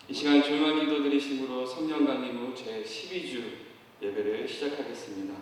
이 시간 조용한 기도 드리심으로 성령 강림 후 제12주 예배를 시작하겠습니다.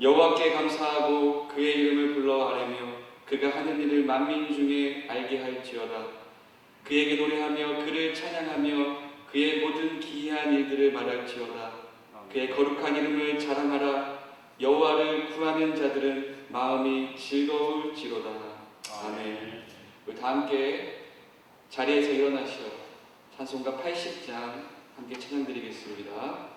여호와께 감사하고 그의 이름을 불러 아뢰며 그가 하는 일을 만민 중에 알게 할지어다. 그에게 노래하며 그를 찬양하며 그의 모든 기이한 일들을 말할지어다. 그의 거룩한 이름을 자랑하라. 여호와를 구하는 자들은 마음이 즐거울지로다. 아멘. 우리 다 함께 자리에서 일어나시어 찬송가 80장 함께 찬양드리겠습니다.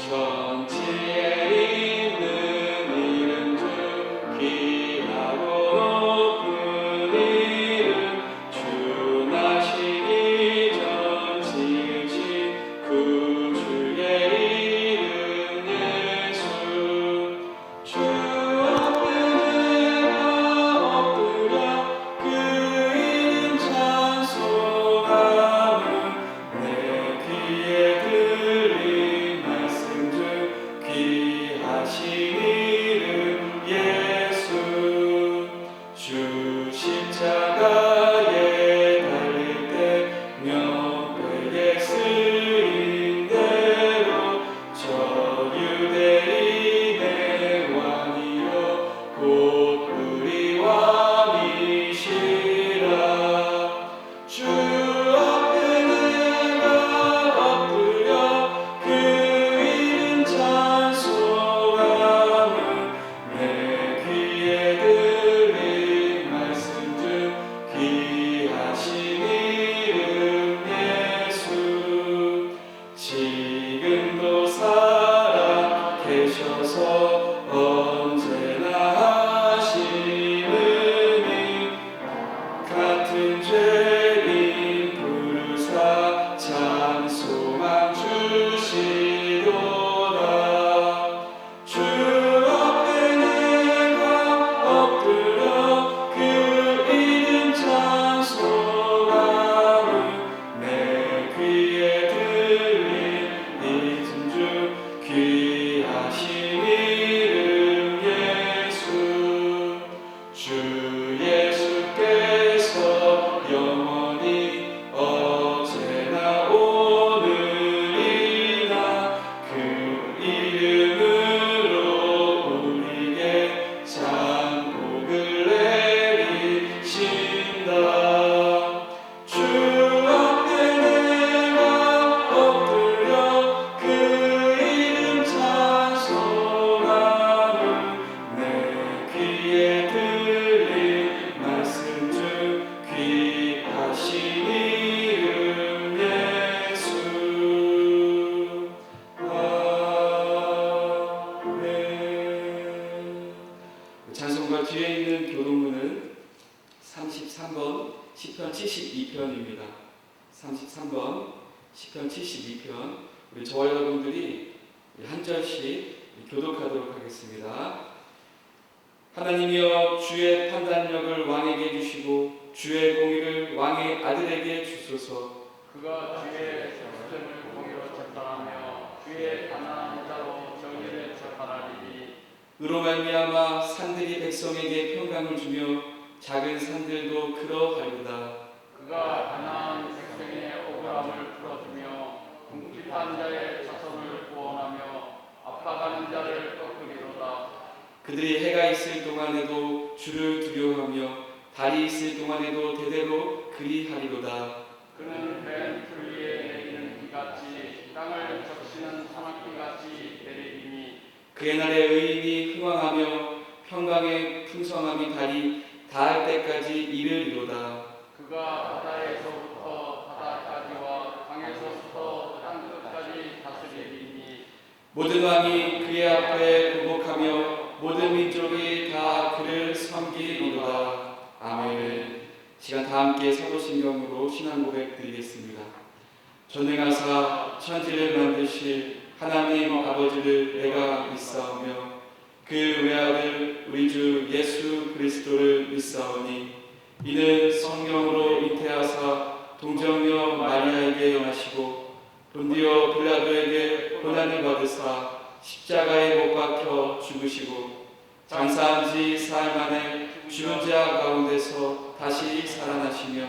천지에 있는 이름 중 귀하고 높은 이름, 주 나시기 전 지으신 구주의 이름 예수. 주 앞에 내가 엎드려 그 이름 찬송함은 내 귀에 들린 말씀 중 귀하신 이름 예수. 주 십자가에 달릴 때 명백에 쓰인 대로 저 유대인의 왕이여 곧 우리 왕이시라. 주 앞에 내가 엎드려 그 이름 찬송함은 내 귀에 들린 말씀 중 귀하신 이름 예수. 지금도 살아 계셔서 언제나 하시느니 같은 죄인 부르사 찬송함 주시도다. 주 앞에 내가 엎드려 그 이름 찬송함은 내 귀에 들린 이름 중 귀하신 이름 예수. 주 예수께서 영원히 어제나 오늘이나 그 이름으로 우리에게 장복을 내리신다. 주 앞에 내가 엎드려 그 이름 찬송함은 내 귀에 들린 말씀 중 귀하신 이름 예수. 아멘. 찬송가 뒤에 있는 교동문은 33번 시편 72편입니다. 33번 시편 72편. 우리 저와 여러분들이 한 절씩 교독하도록 하겠습니다. 하나님이여, 주의 판단력을 왕에게 주시고 주의 공의를 왕의 아들에게 주소서. 그가 주의 적점을 공의로 재판하며 주의 가난한 자로 정의를 재판하리니. 의로 말미암아 산들이 백성에게 평강을 주며 작은 산들도 그러하리로다. 그가 가난한 백성의 억울함을 풀어주며 궁핍한 자의 자손을 구원하며 아파가는 자를 꺾으리로다. 그들이 해가 있을 동안에도 주를 두려워하며 달이 있을 동안에도 대대로 그리하리로다. 그는 벤 풀 위에 내리는 비같이 땅을 적시는 사막비같이 내리리니. 그의 날에 의인이 흥왕하며 평강의 풍성함이 달이 닿을 때까지 이르리로다. 그가 바다에서부터 바다까지와 강에서부터 땅끝까지 다스리리니. 모든 왕이 그의 앞에 굴복하며 거룩하며 모든 민족이 다 그를 섬기리로다. 아멘. 시간 다 함께 사도신경으로 신앙 고백 드리겠습니다. 전능하사 천지를 만드실 하나님 아버지를 내가 믿사오며 그 외아들 우리 주 예수 그리스도를 믿사오니 이는 성령으로 잉태하사 동정녀 마리아에게 영하시고 본디오 빌라도에게 고난을 받으사 십자가에 못 박혀 죽으시고 장사한 지 사흘 만에 죽은 자 가운데서 다시 살아나시며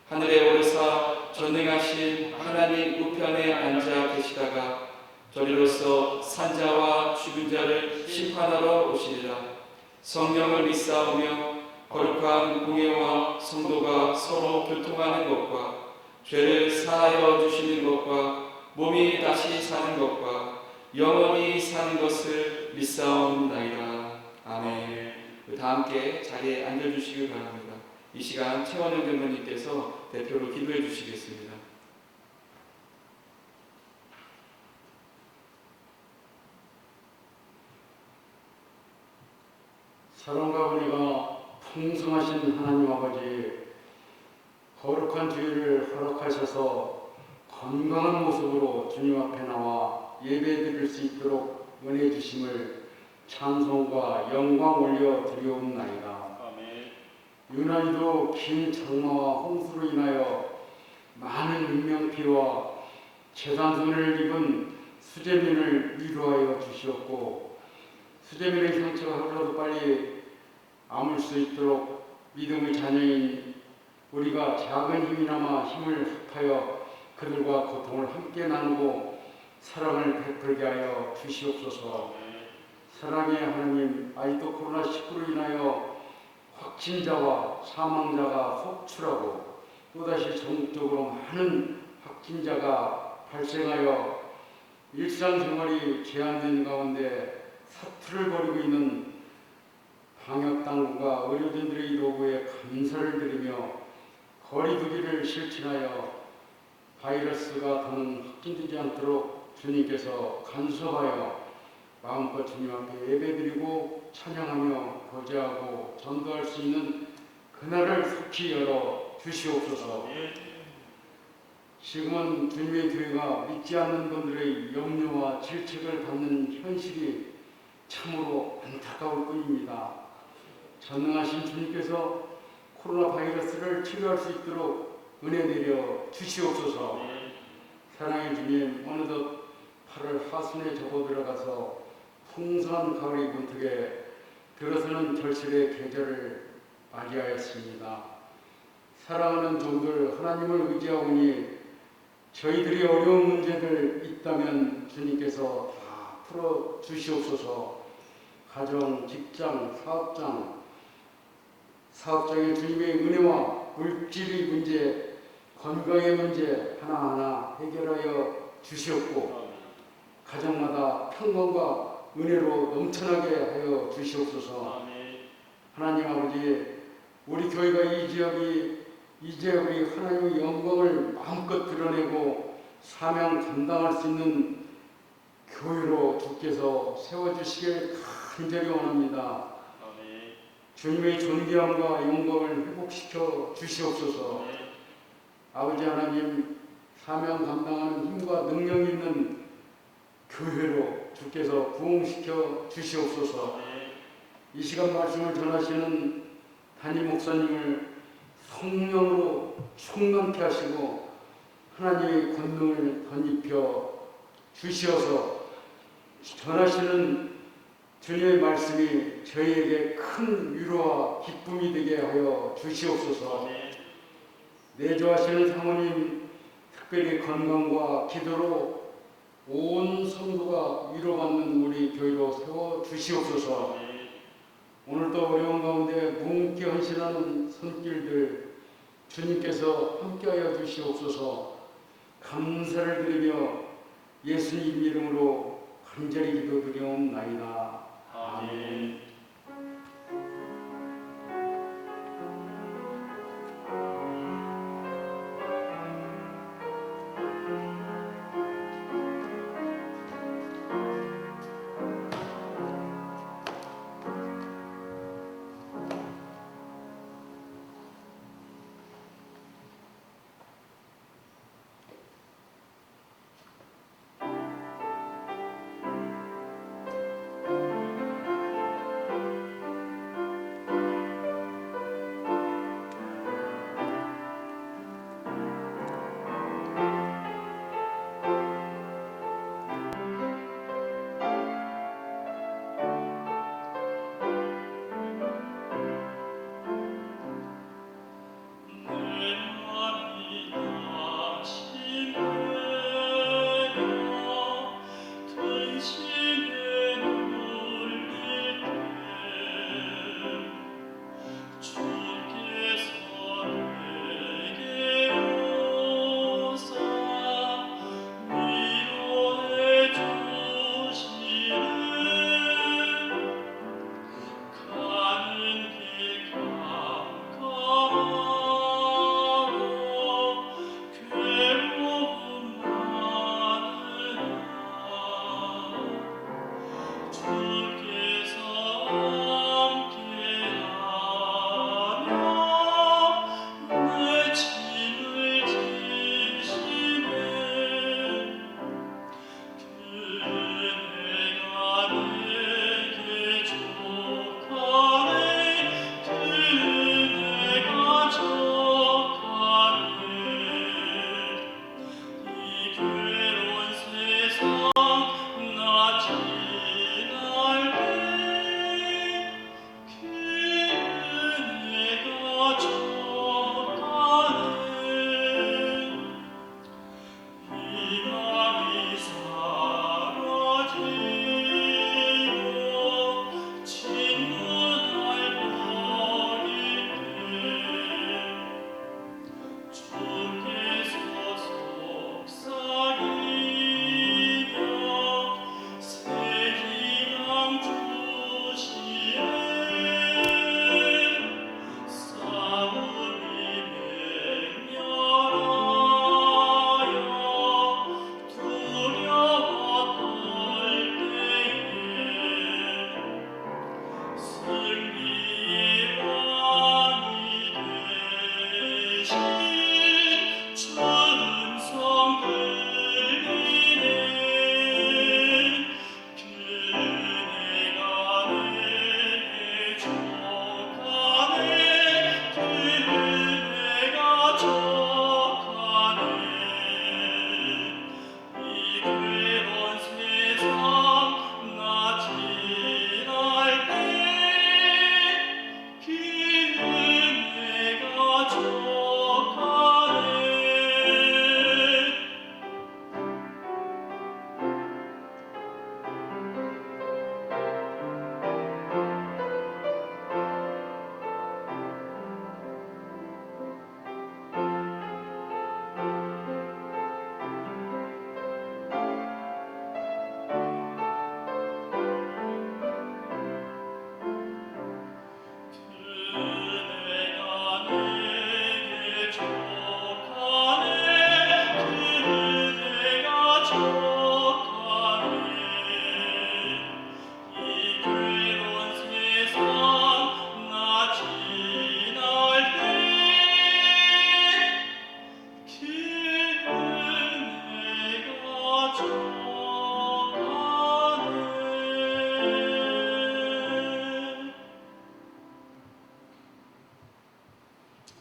하늘에 오르사 전능하신 하나님 우편에 앉아 계시다가 저리로서 산자와 죽은 자를 심판하러 오시리라. 성령을 믿사오며 거룩한 공예와 성도가 서로 교통하는 것과 죄를 사하여 주시는 것과 몸이 다시 사는 것과 영원히 사는 것을 믿사옵나이다. 아멘. 다 함께 자리에 앉아주시기 바랍니다. 이 시간 최원영 장로님께서 대표로 기도해 주시겠습니다. 사랑과 은혜가 풍성하신 하나님 아버지, 거룩한 주일을 허락하셔서 건강한 모습으로 주님 앞에 나와 예배드릴 수 있도록 은혜 주심을 찬송과 영광 올려 드리옵나이다. 아멘. 유난히도 긴 장마와 홍수로 인하여 많은 인명피해와 재산손해를 입은 수재민을 위로하여 주시었고, 수재민의 상처가 하루라도 빨리 아물 수 있도록 믿음의 자녀인 우리가 작은 힘이나마 힘을 합하여 그들과 고통을 함께 나누고 사랑을 베풀게 하여 주시옵소서. 사랑의 하나님, 아직도 코로나19로 인하여 확진자와 사망자가 속출하고 또다시 전국적으로 많은 확진자가 발생하여 일상생활이 제한된 가운데 사투를 벌이고 있는 방역당국과 의료진들의 노고에 감사를 드리며 거리두기를 실천하여 바이러스가 더는 확진되지 않도록 주님께서 간섭하여 마음껏 주님 앞에 예배드리고 찬양하며 거제하고 전도할 수 있는 그날을 속히 열어 주시옵소서. 지금은 주님의 교회가 믿지 않는 분들의 염려와 질책을 받는 현실이 참으로 안타까울 뿐입니다. 전능하신 주님께서 코로나 바이러스를 치료할 수 있도록 은혜 내려 주시옵소서. 사랑의 주님, 어느덧 8월 하순에 접어들어가서 풍성한 가을의 문턱에 들어서는 절실의 계절을 맞이하였습니다. 사랑하는 종들 하나님을 의지하오니 저희들이 어려운 문제들 있다면 주님께서 다 풀어 주시옵소서. 가정, 직장, 사업장의 주님의 은혜와 물질의 문제, 건강의 문제 하나하나 해결하여 주시옵고 가정마다 평강과 은혜로 넘쳐나게 하여 주시옵소서. 하나님 아버지, 우리 교회가 이 지역의 하나님의 영광을 마음껏 드러내고 사명 감당할 수 있는 교회로 주께서 세워주시길 간절히 원합니다. 주님의 존귀함과 영광을 회복시켜 주시옵소서. 아버지 하나님, 사명 감당하는 힘과 능력이 있는 교회로 주께서 부흥시켜 주시옵소서. 이 시간 말씀을 전하시는 담임 목사님을 성령으로 충만케 하시고 하나님의 권능을 덧입혀 주시어서 전하시는 주님의 말씀이 저희에게 큰 위로와 기쁨이 되게 하여 주시옵소서. 내조하시는 사모님 특별히 건강과 기도로 온 성도가 위로받는 우리 교회로 세워 주시옵소서. 오늘도 어려운 가운데 묵묵히 헌신하는 손길들 주님께서 함께하여 주시옵소서. 감사를 드리며 예수님 이름으로 간절히 기도드리옵나이다. 아멘.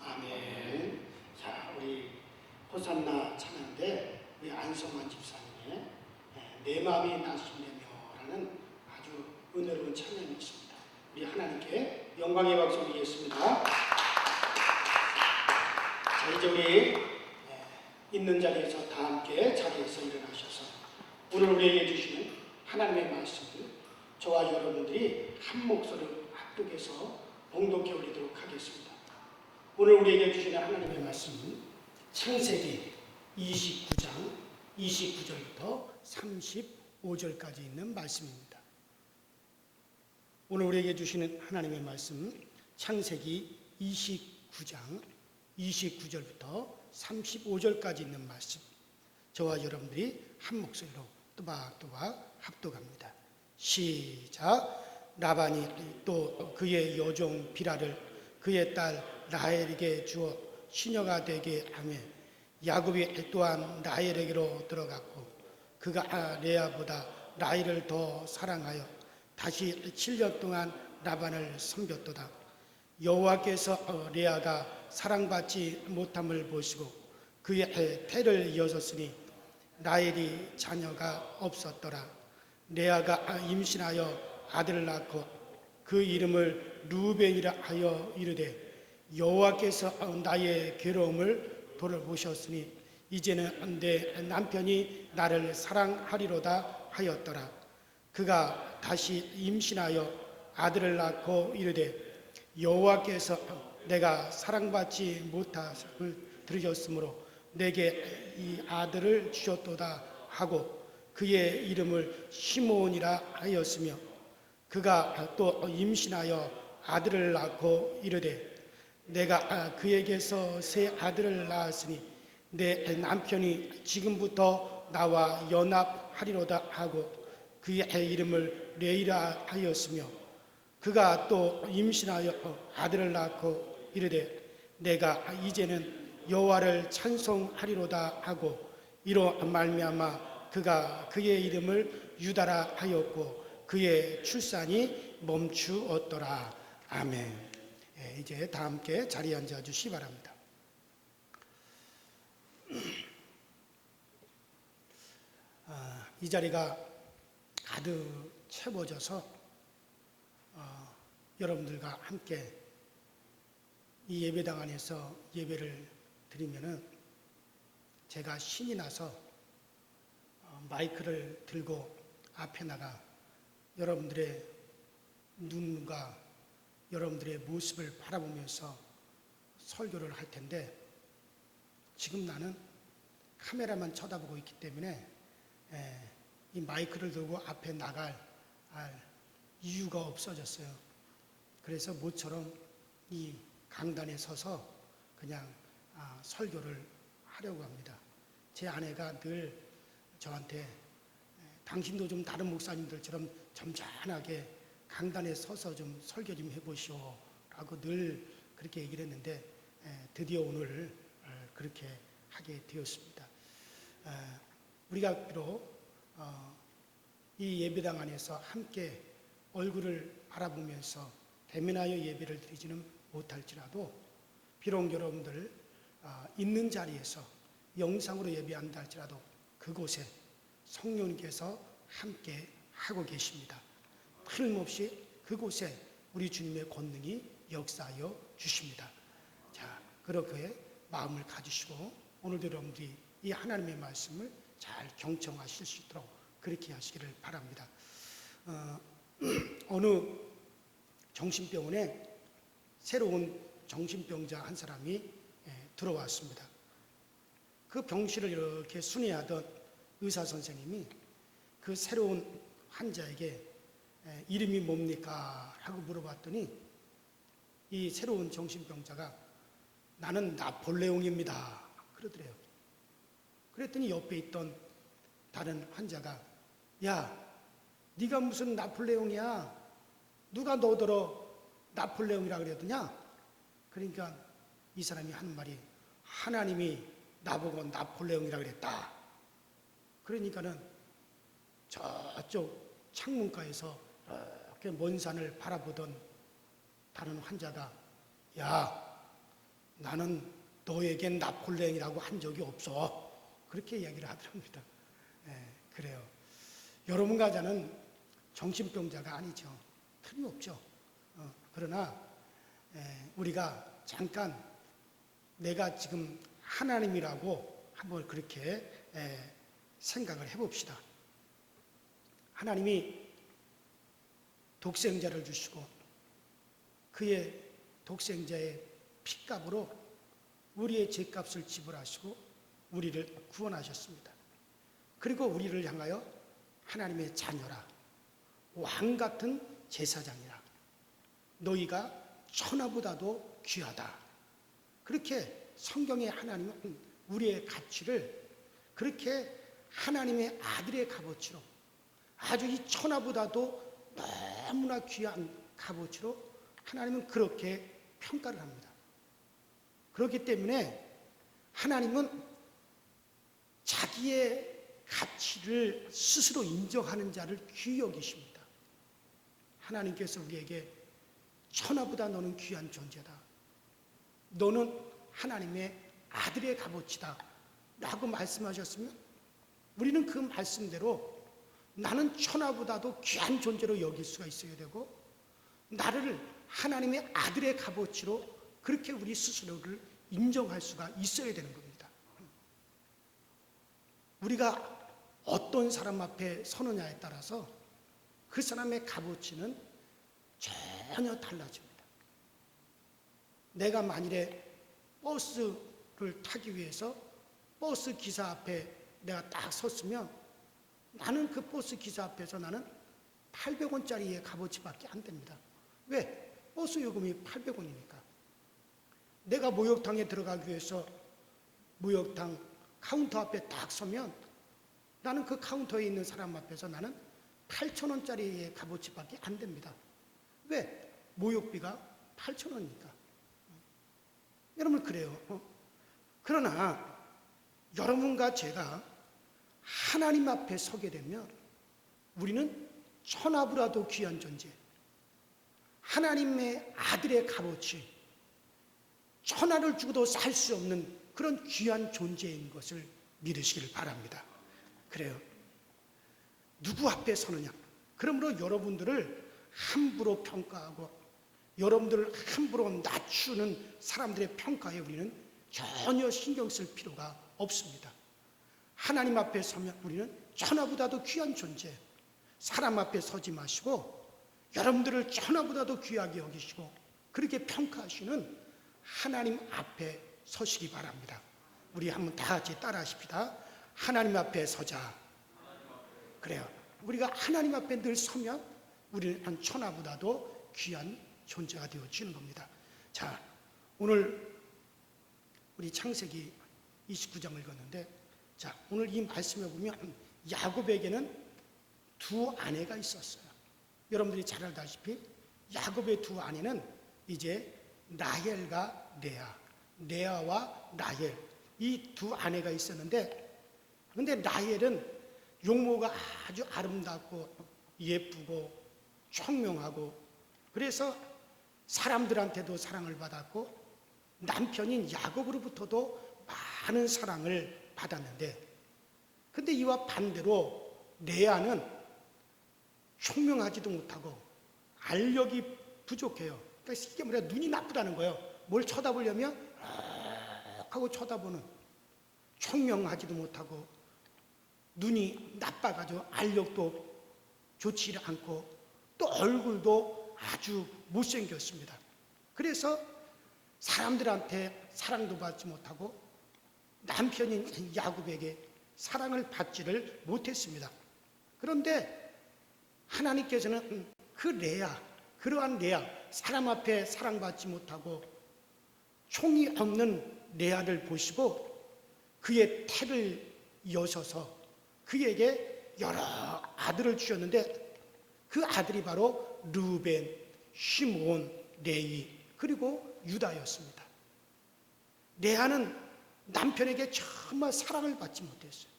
아멘. 자, 우리 호산나 찬양대 우리 안성환 집사님의 내 마음이 나시려며라는 아주 은혜로운 찬양이 있습니다. 우리 하나님께 영광의 박수 드리겠습니다. 자, 이제 우리 있는 자리에서 다 함께 자리에서 일어나셔서 오늘 우리에게 주시는 하나님의 말씀을 저와 여러분들이 한 목소리로 합독해서 봉독해 올리도록 하겠습니다. 오늘 우리에게 주시는 하나님의 말씀은 창세기 29장 29절부터 35절까지 있는 말씀입니다. 오늘 우리에게 주시는 하나님의 말씀은 창세기 29장 29절부터 35절까지 있는 말씀. 저와 여러분들이 한 목소리로 또박또박 합독합니다. 시작. 라반이 또 그의 여종 비라를 그의 딸 라헬에게 주어 시녀가 되게 하며 야곱이 또한 라헬에게로 들어갔고 그가 레아보다 라헬을 더 사랑하여 다시 7년 동안 라반을 섬겼도다. 여호와께서 레아가 사랑받지 못함을 보시고 그의 태를 이어졌으니 라헬이 자녀가 없었더라. 레아가 임신하여 아들을 낳고 그 이름을 루벤이라 하여 이르되 여호와께서 나의 괴로움을 돌아보셨으니 이제는 내 남편이 나를 사랑하리로다 하였더라. 그가 다시 임신하여 아들을 낳고 이르되 여호와께서 내가 사랑받지 못함을 들으셨으므로 내게 이 아들을 주셨도다 하고 그의 이름을 시므온이라 하였으며 그가 또 임신하여 아들을 낳고 이르되 내가 그에게서 새 아들을 낳았으니 내 남편이 지금부터 나와 연합하리로다 하고 그의 이름을 레이라 하였으며 그가 또 임신하여 아들을 낳고 이르되 내가 이제는 여호와를 찬송하리로다 하고 이로 말미암아 그가 그의 이름을 유다라 하였고 그의 출산이 멈추었더라. 아멘. 이제 다 함께 자리에 앉아 주시기 바랍니다. 이 자리가 가득 채워져서 여러분들과 함께 이 예배당 안에서 예배를 드리면은 제가 신이 나서 마이크를 들고 앞에 나가 여러분들의 눈과 여러분들의 모습을 바라보면서 설교를 할 텐데 지금 나는 카메라만 쳐다보고 있기 때문에 이 마이크를 들고 앞에 나갈 이유가 없어졌어요. 그래서 모처럼 이 강단에 서서 그냥 설교를 하려고 합니다. 제 아내가 늘 저한테 당신도 좀 다른 목사님들처럼 점잖하게 강단에 서서 좀 설교 좀 해보시오 라고 늘 그렇게 얘기를 했는데 드디어 오늘 그렇게 하게 되었습니다. 우리가 비록 이 예배당 안에서 함께 얼굴을 바라보면서 대면하여 예배를 드리지는 못할지라도 비록 여러분들 있는 자리에서 영상으로 예배한다 할지라도 그곳에 성령님께서 함께 하고 계십니다. 틀림없이 그곳에 우리 주님의 권능이 역사하여 주십니다. 자, 그렇게 마음을 가지시고 오늘도 여러분들이 이 하나님의 말씀을 잘 경청하실 수 있도록 그렇게 하시기를 바랍니다. 어느 정신병원에 새로운 정신병자 한 사람이 들어왔습니다. 그 병실을 이렇게 순회하던 의사 선생님이 그 새로운 환자에게 이름이 뭡니까? 라고 물어봤더니 이 새로운 정신병자가 나는 나폴레옹입니다. 그러더래요. 그랬더니 옆에 있던 다른 환자가 야, 네가 무슨 나폴레옹이야? 누가 너더러 나폴레옹이라 그러더냐? 그러니까 이 사람이 하는 말이 하나님이 나보고 나폴레옹이라 그랬다. 그러니까는 저쪽 창문가에서 이렇게 먼 산을 바라보던 다른 환자가 야, 나는 너에겐 나폴레옹이라고 한 적이 없어. 그렇게 이야기를 하더랍니다. 그래요. 여러분과 저는 정신병자가 아니죠. 틀림없죠. 그러나 우리가 잠깐 내가 지금 하나님이라고 한번 그렇게 생각을 해봅시다. 하나님이 독생자를 주시고 그의 독생자의 피값으로 우리의 죄값을 지불하시고 우리를 구원하셨습니다. 그리고 우리를 향하여 하나님의 자녀라, 왕같은 제사장이라, 너희가 천하보다도 귀하다. 그렇게 성경의 하나님은 우리의 가치를 그렇게 하나님의 아들의 값어치로, 아주 이 천하보다도 너무나 귀한 값어치로 하나님은 그렇게 평가를 합니다. 그렇기 때문에 하나님은 자기의 가치를 스스로 인정하는 자를 귀히 여기십니다. 하나님께서 우리에게 천하보다 너는 귀한 존재다, 너는 하나님의 아들의 값어치다 라고 말씀하셨으면 우리는 그 말씀대로 나는 천하보다도 귀한 존재로 여길 수가 있어야 되고, 나를 하나님의 아들의 값어치로 그렇게 우리 스스로를 인정할 수가 있어야 되는 겁니다. 우리가 어떤 사람 앞에 서느냐에 따라서 그 사람의 값어치는 전혀 달라집니다. 내가 만일에 버스를 타기 위해서 버스 기사 앞에 내가 딱 섰으면 나는 그 버스 기사 앞에서 나는 800원짜리의 값어치밖에 안 됩니다. 왜? 버스 요금이 800원이니까. 내가 목욕탕에 들어가기 위해서 목욕탕 카운터 앞에 딱 서면 나는 그 카운터에 있는 사람 앞에서 나는 8,000원짜리의 값어치밖에 안 됩니다. 왜? 목욕비가 8,000원이니까. 여러분 그래요. 그러나 여러분과 제가 하나님 앞에 서게 되면 우리는 천하보다도 귀한 존재, 하나님의 아들의 값어치, 천하를 주고도 살 수 없는 그런 귀한 존재인 것을 믿으시길 바랍니다. 그래요. 누구 앞에 서느냐? 그러므로 여러분들을 함부로 평가하고 여러분들을 함부로 낮추는 사람들의 평가에 우리는 전혀 신경 쓸 필요가 없습니다. 하나님 앞에 서면 우리는 천하보다도 귀한 존재, 사람 앞에 서지 마시고 여러분들을 천하보다도 귀하게 여기시고 그렇게 평가하시는 하나님 앞에 서시기 바랍니다. 우리 한번 다 같이 따라 하십시다. 하나님 앞에 서자. 그래요. 우리가 하나님 앞에 늘 서면 우리는 한 천하보다도 귀한 존재가 되어지는 겁니다. 자, 오늘 우리 창세기 29장을 읽었는데, 자, 오늘 이 말씀에 보면 야곱에게는 두 아내가 있었어요. 여러분들이 잘 알다시피 야곱의 두 아내는 이제 라헬과 레아와 라헬, 이 두 아내가 있었는데, 근데 라헬은 용모가 아주 아름답고 예쁘고 총명하고 그래서 사람들한테도 사랑을 받았고 남편인 야곱으로부터도 많은 사랑을 받았는데, 근데 이와 반대로 레아는 총명하지도 못하고 알력이 부족해요. 그러니까 이게 뭐냐, 눈이 나쁘다는 거예요. 뭘 쳐다보려면 하고 쳐다보는, 총명하지도 못하고 눈이 나빠가지고 알력도 좋지 않고 또 얼굴도 아주 못생겼습니다. 그래서 사람들한테 사랑도 받지 못하고 남편인 야곱에게 사랑을 받지를 못했습니다. 그런데 하나님께서는 그 레아, 그러한 레아, 사람 앞에 사랑받지 못하고 총이 없는 레아를 보시고 그의 태를 여셔서 그에게 여러 아들을 주셨는데 그 아들이 바로 르벤, 시므온, 레위 그리고 유다였습니다. 레아는 남편에게 정말 사랑을 받지 못했어요.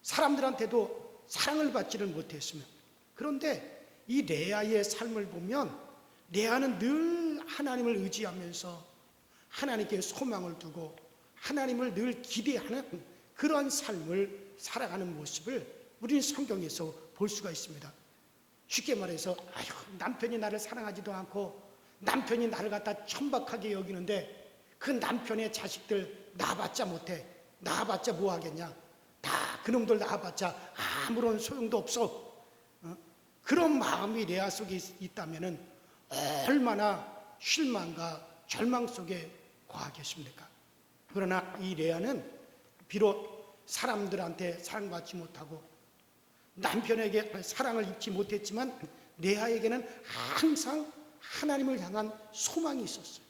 사람들한테도 사랑을 받지를 못했으며, 그런데 이 레아의 삶을 보면 레아는 늘 하나님을 의지하면서 하나님께 소망을 두고 하나님을 늘 기대하는 그러한 삶을 살아가는 모습을 우리는 성경에서 볼 수가 있습니다. 쉽게 말해서 남편이 나를 사랑하지도 않고 남편이 나를 갖다 천박하게 여기는데 그 남편의 자식들 낳아봤자 못해, 낳아봤자 뭐하겠냐, 다 그놈들 낳아봤자 아무런 소용도 없어. 그런 마음이 레아 속에 있다면 얼마나 실망과 절망 속에 거하겠습니까? 그러나 이 레아는 비록 사람들한테 사랑받지 못하고 남편에게 사랑을 입지 못했지만 레아에게는 항상 하나님을 향한 소망이 있었어요.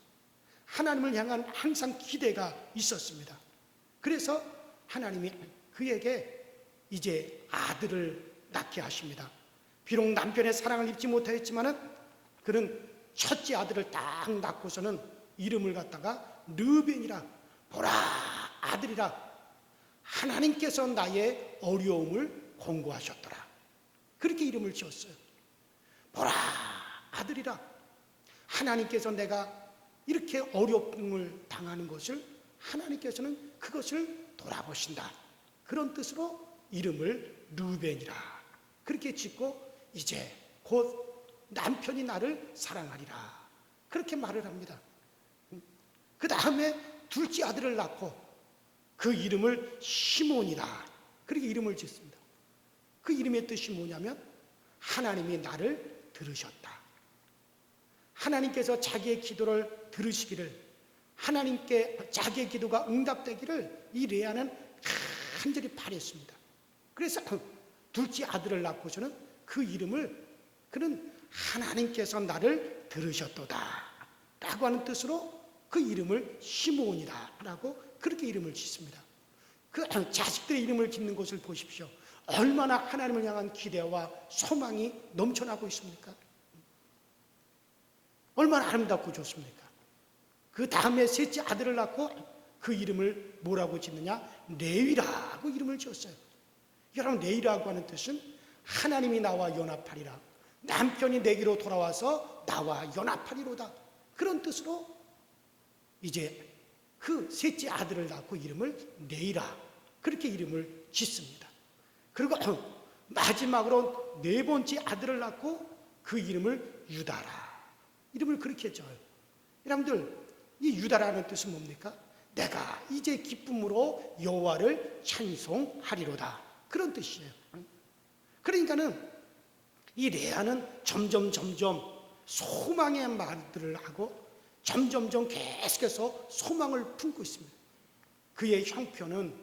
하나님을 향한 항상 기대가 있었습니다. 그래서 하나님이 그에게 이제 아들을 낳게 하십니다. 비록 남편의 사랑을 입지 못하였지만은 그는 첫째 아들을 딱 낳고서는 이름을 갖다가 르벤이라, 보라 아들이라, 하나님께서 나의 어려움을 공고하셨더라, 그렇게 이름을 지었어요. 보라 아들이라, 하나님께서 내가 이렇게 어려움을 당하는 것을 하나님께서는 그것을 돌아보신다, 그런 뜻으로 이름을 르벤이라 그렇게 짓고 이제 곧 남편이 나를 사랑하리라 그렇게 말을 합니다. 그 다음에 둘째 아들을 낳고 그 이름을 시몬이라 그렇게 이름을 짓습니다. 그 이름의 뜻이 뭐냐면 하나님이 나를 들으셨다, 하나님께서 자기의 기도를 들으시기를, 하나님께 자기의 기도가 응답되기를 이 레아는 간절히 바랬습니다. 그래서 둘째 아들을 낳고서는 그 이름을 그는 하나님께서 나를 들으셨도다 라고 하는 뜻으로 그 이름을 시므온이다 라고 그렇게 이름을 짓습니다. 그 자식들의 이름을 짓는 것을 보십시오. 얼마나 하나님을 향한 기대와 소망이 넘쳐나고 있습니까? 얼마나 아름답고 좋습니까? 그 다음에 셋째 아들을 낳고 그 이름을 뭐라고 짓느냐? 레위라고 이름을 지었어요. 여러분, 레위라고 하는 뜻은 하나님이 나와 연합하리라, 남편이 내게로 돌아와서 나와 연합하리로다, 그런 뜻으로 이제 그 셋째 아들을 낳고 이름을 레이라 그렇게 이름을 짓습니다. 그리고 마지막으로 네 번째 아들을 낳고 그 이름을 유다라 이름을 그렇게 지어요. 여러분들, 이 유다라는 뜻은 뭡니까? 내가 이제 기쁨으로 여호와를 찬송하리로다, 그런 뜻이에요. 그러니까는 이 레아는 점점 소망의 말들을 하고 점점 계속해서 소망을 품고 있습니다. 그의 형편은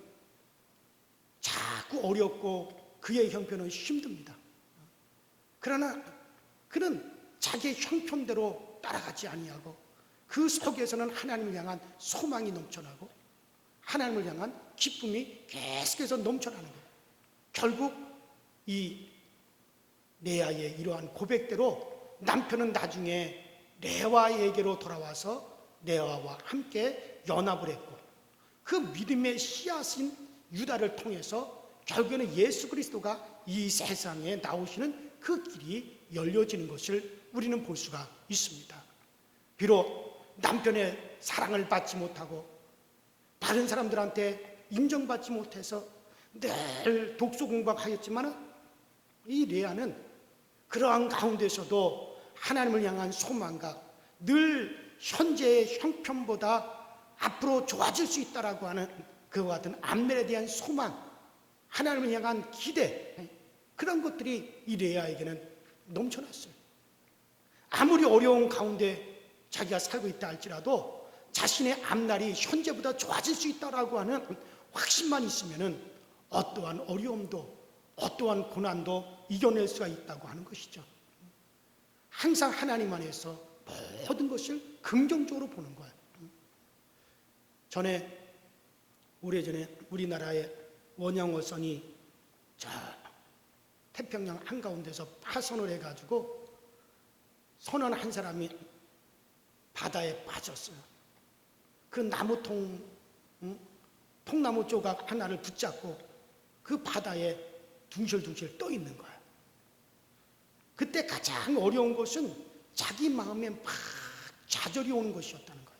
자꾸 어렵고 그의 형편은 힘듭니다. 그러나 그는 자기의 형편대로 따라가지 아니하고 그 속에서는 하나님을 향한 소망이 넘쳐나고 하나님을 향한 기쁨이 계속해서 넘쳐나는 거예요. 결국 이 레아의 이러한 고백대로 남편은 나중에 레아에게로 돌아와서 레아와 함께 연합을 했고 그 믿음의 씨앗인 유다를 통해서 결국에는 예수 그리스도가 이 세상에 나오시는 그 길이 열려지는 것을 우리는 볼 수가 있습니다. 비록 남편의 사랑을 받지 못하고 다른 사람들한테 인정받지 못해서 늘 독소 공부하였지만 이 레아는 그러한 가운데서도 하나님을 향한 소망과 늘 현재의 형편보다 앞으로 좋아질 수 있다라고 하는 그와 같은 앞날에 대한 소망, 하나님을 향한 기대, 그런 것들이 이 레아에게는 넘쳐났어요. 아무리 어려운 가운데 자기가 살고 있다 할지라도 자신의 앞날이 현재보다 좋아질 수 있다라고 하는 확신만 있으면은 어떠한 어려움도 어떠한 고난도 이겨낼 수가 있다고 하는 것이죠. 항상 하나님 안에서 모든 것을 긍정적으로 보는 거예요. 오래전에 우리나라의 원양어선이 저 태평양 한가운데서 파선을 해가지고 선원 한 사람이 바다에 빠졌어요. 그 나무 통나무 조각 하나를 붙잡고 그 바다에 둥실둥실 떠 있는 거예요. 그때 가장 어려운 것은 자기 마음에 막 좌절이 오는 것이었다는 거예요.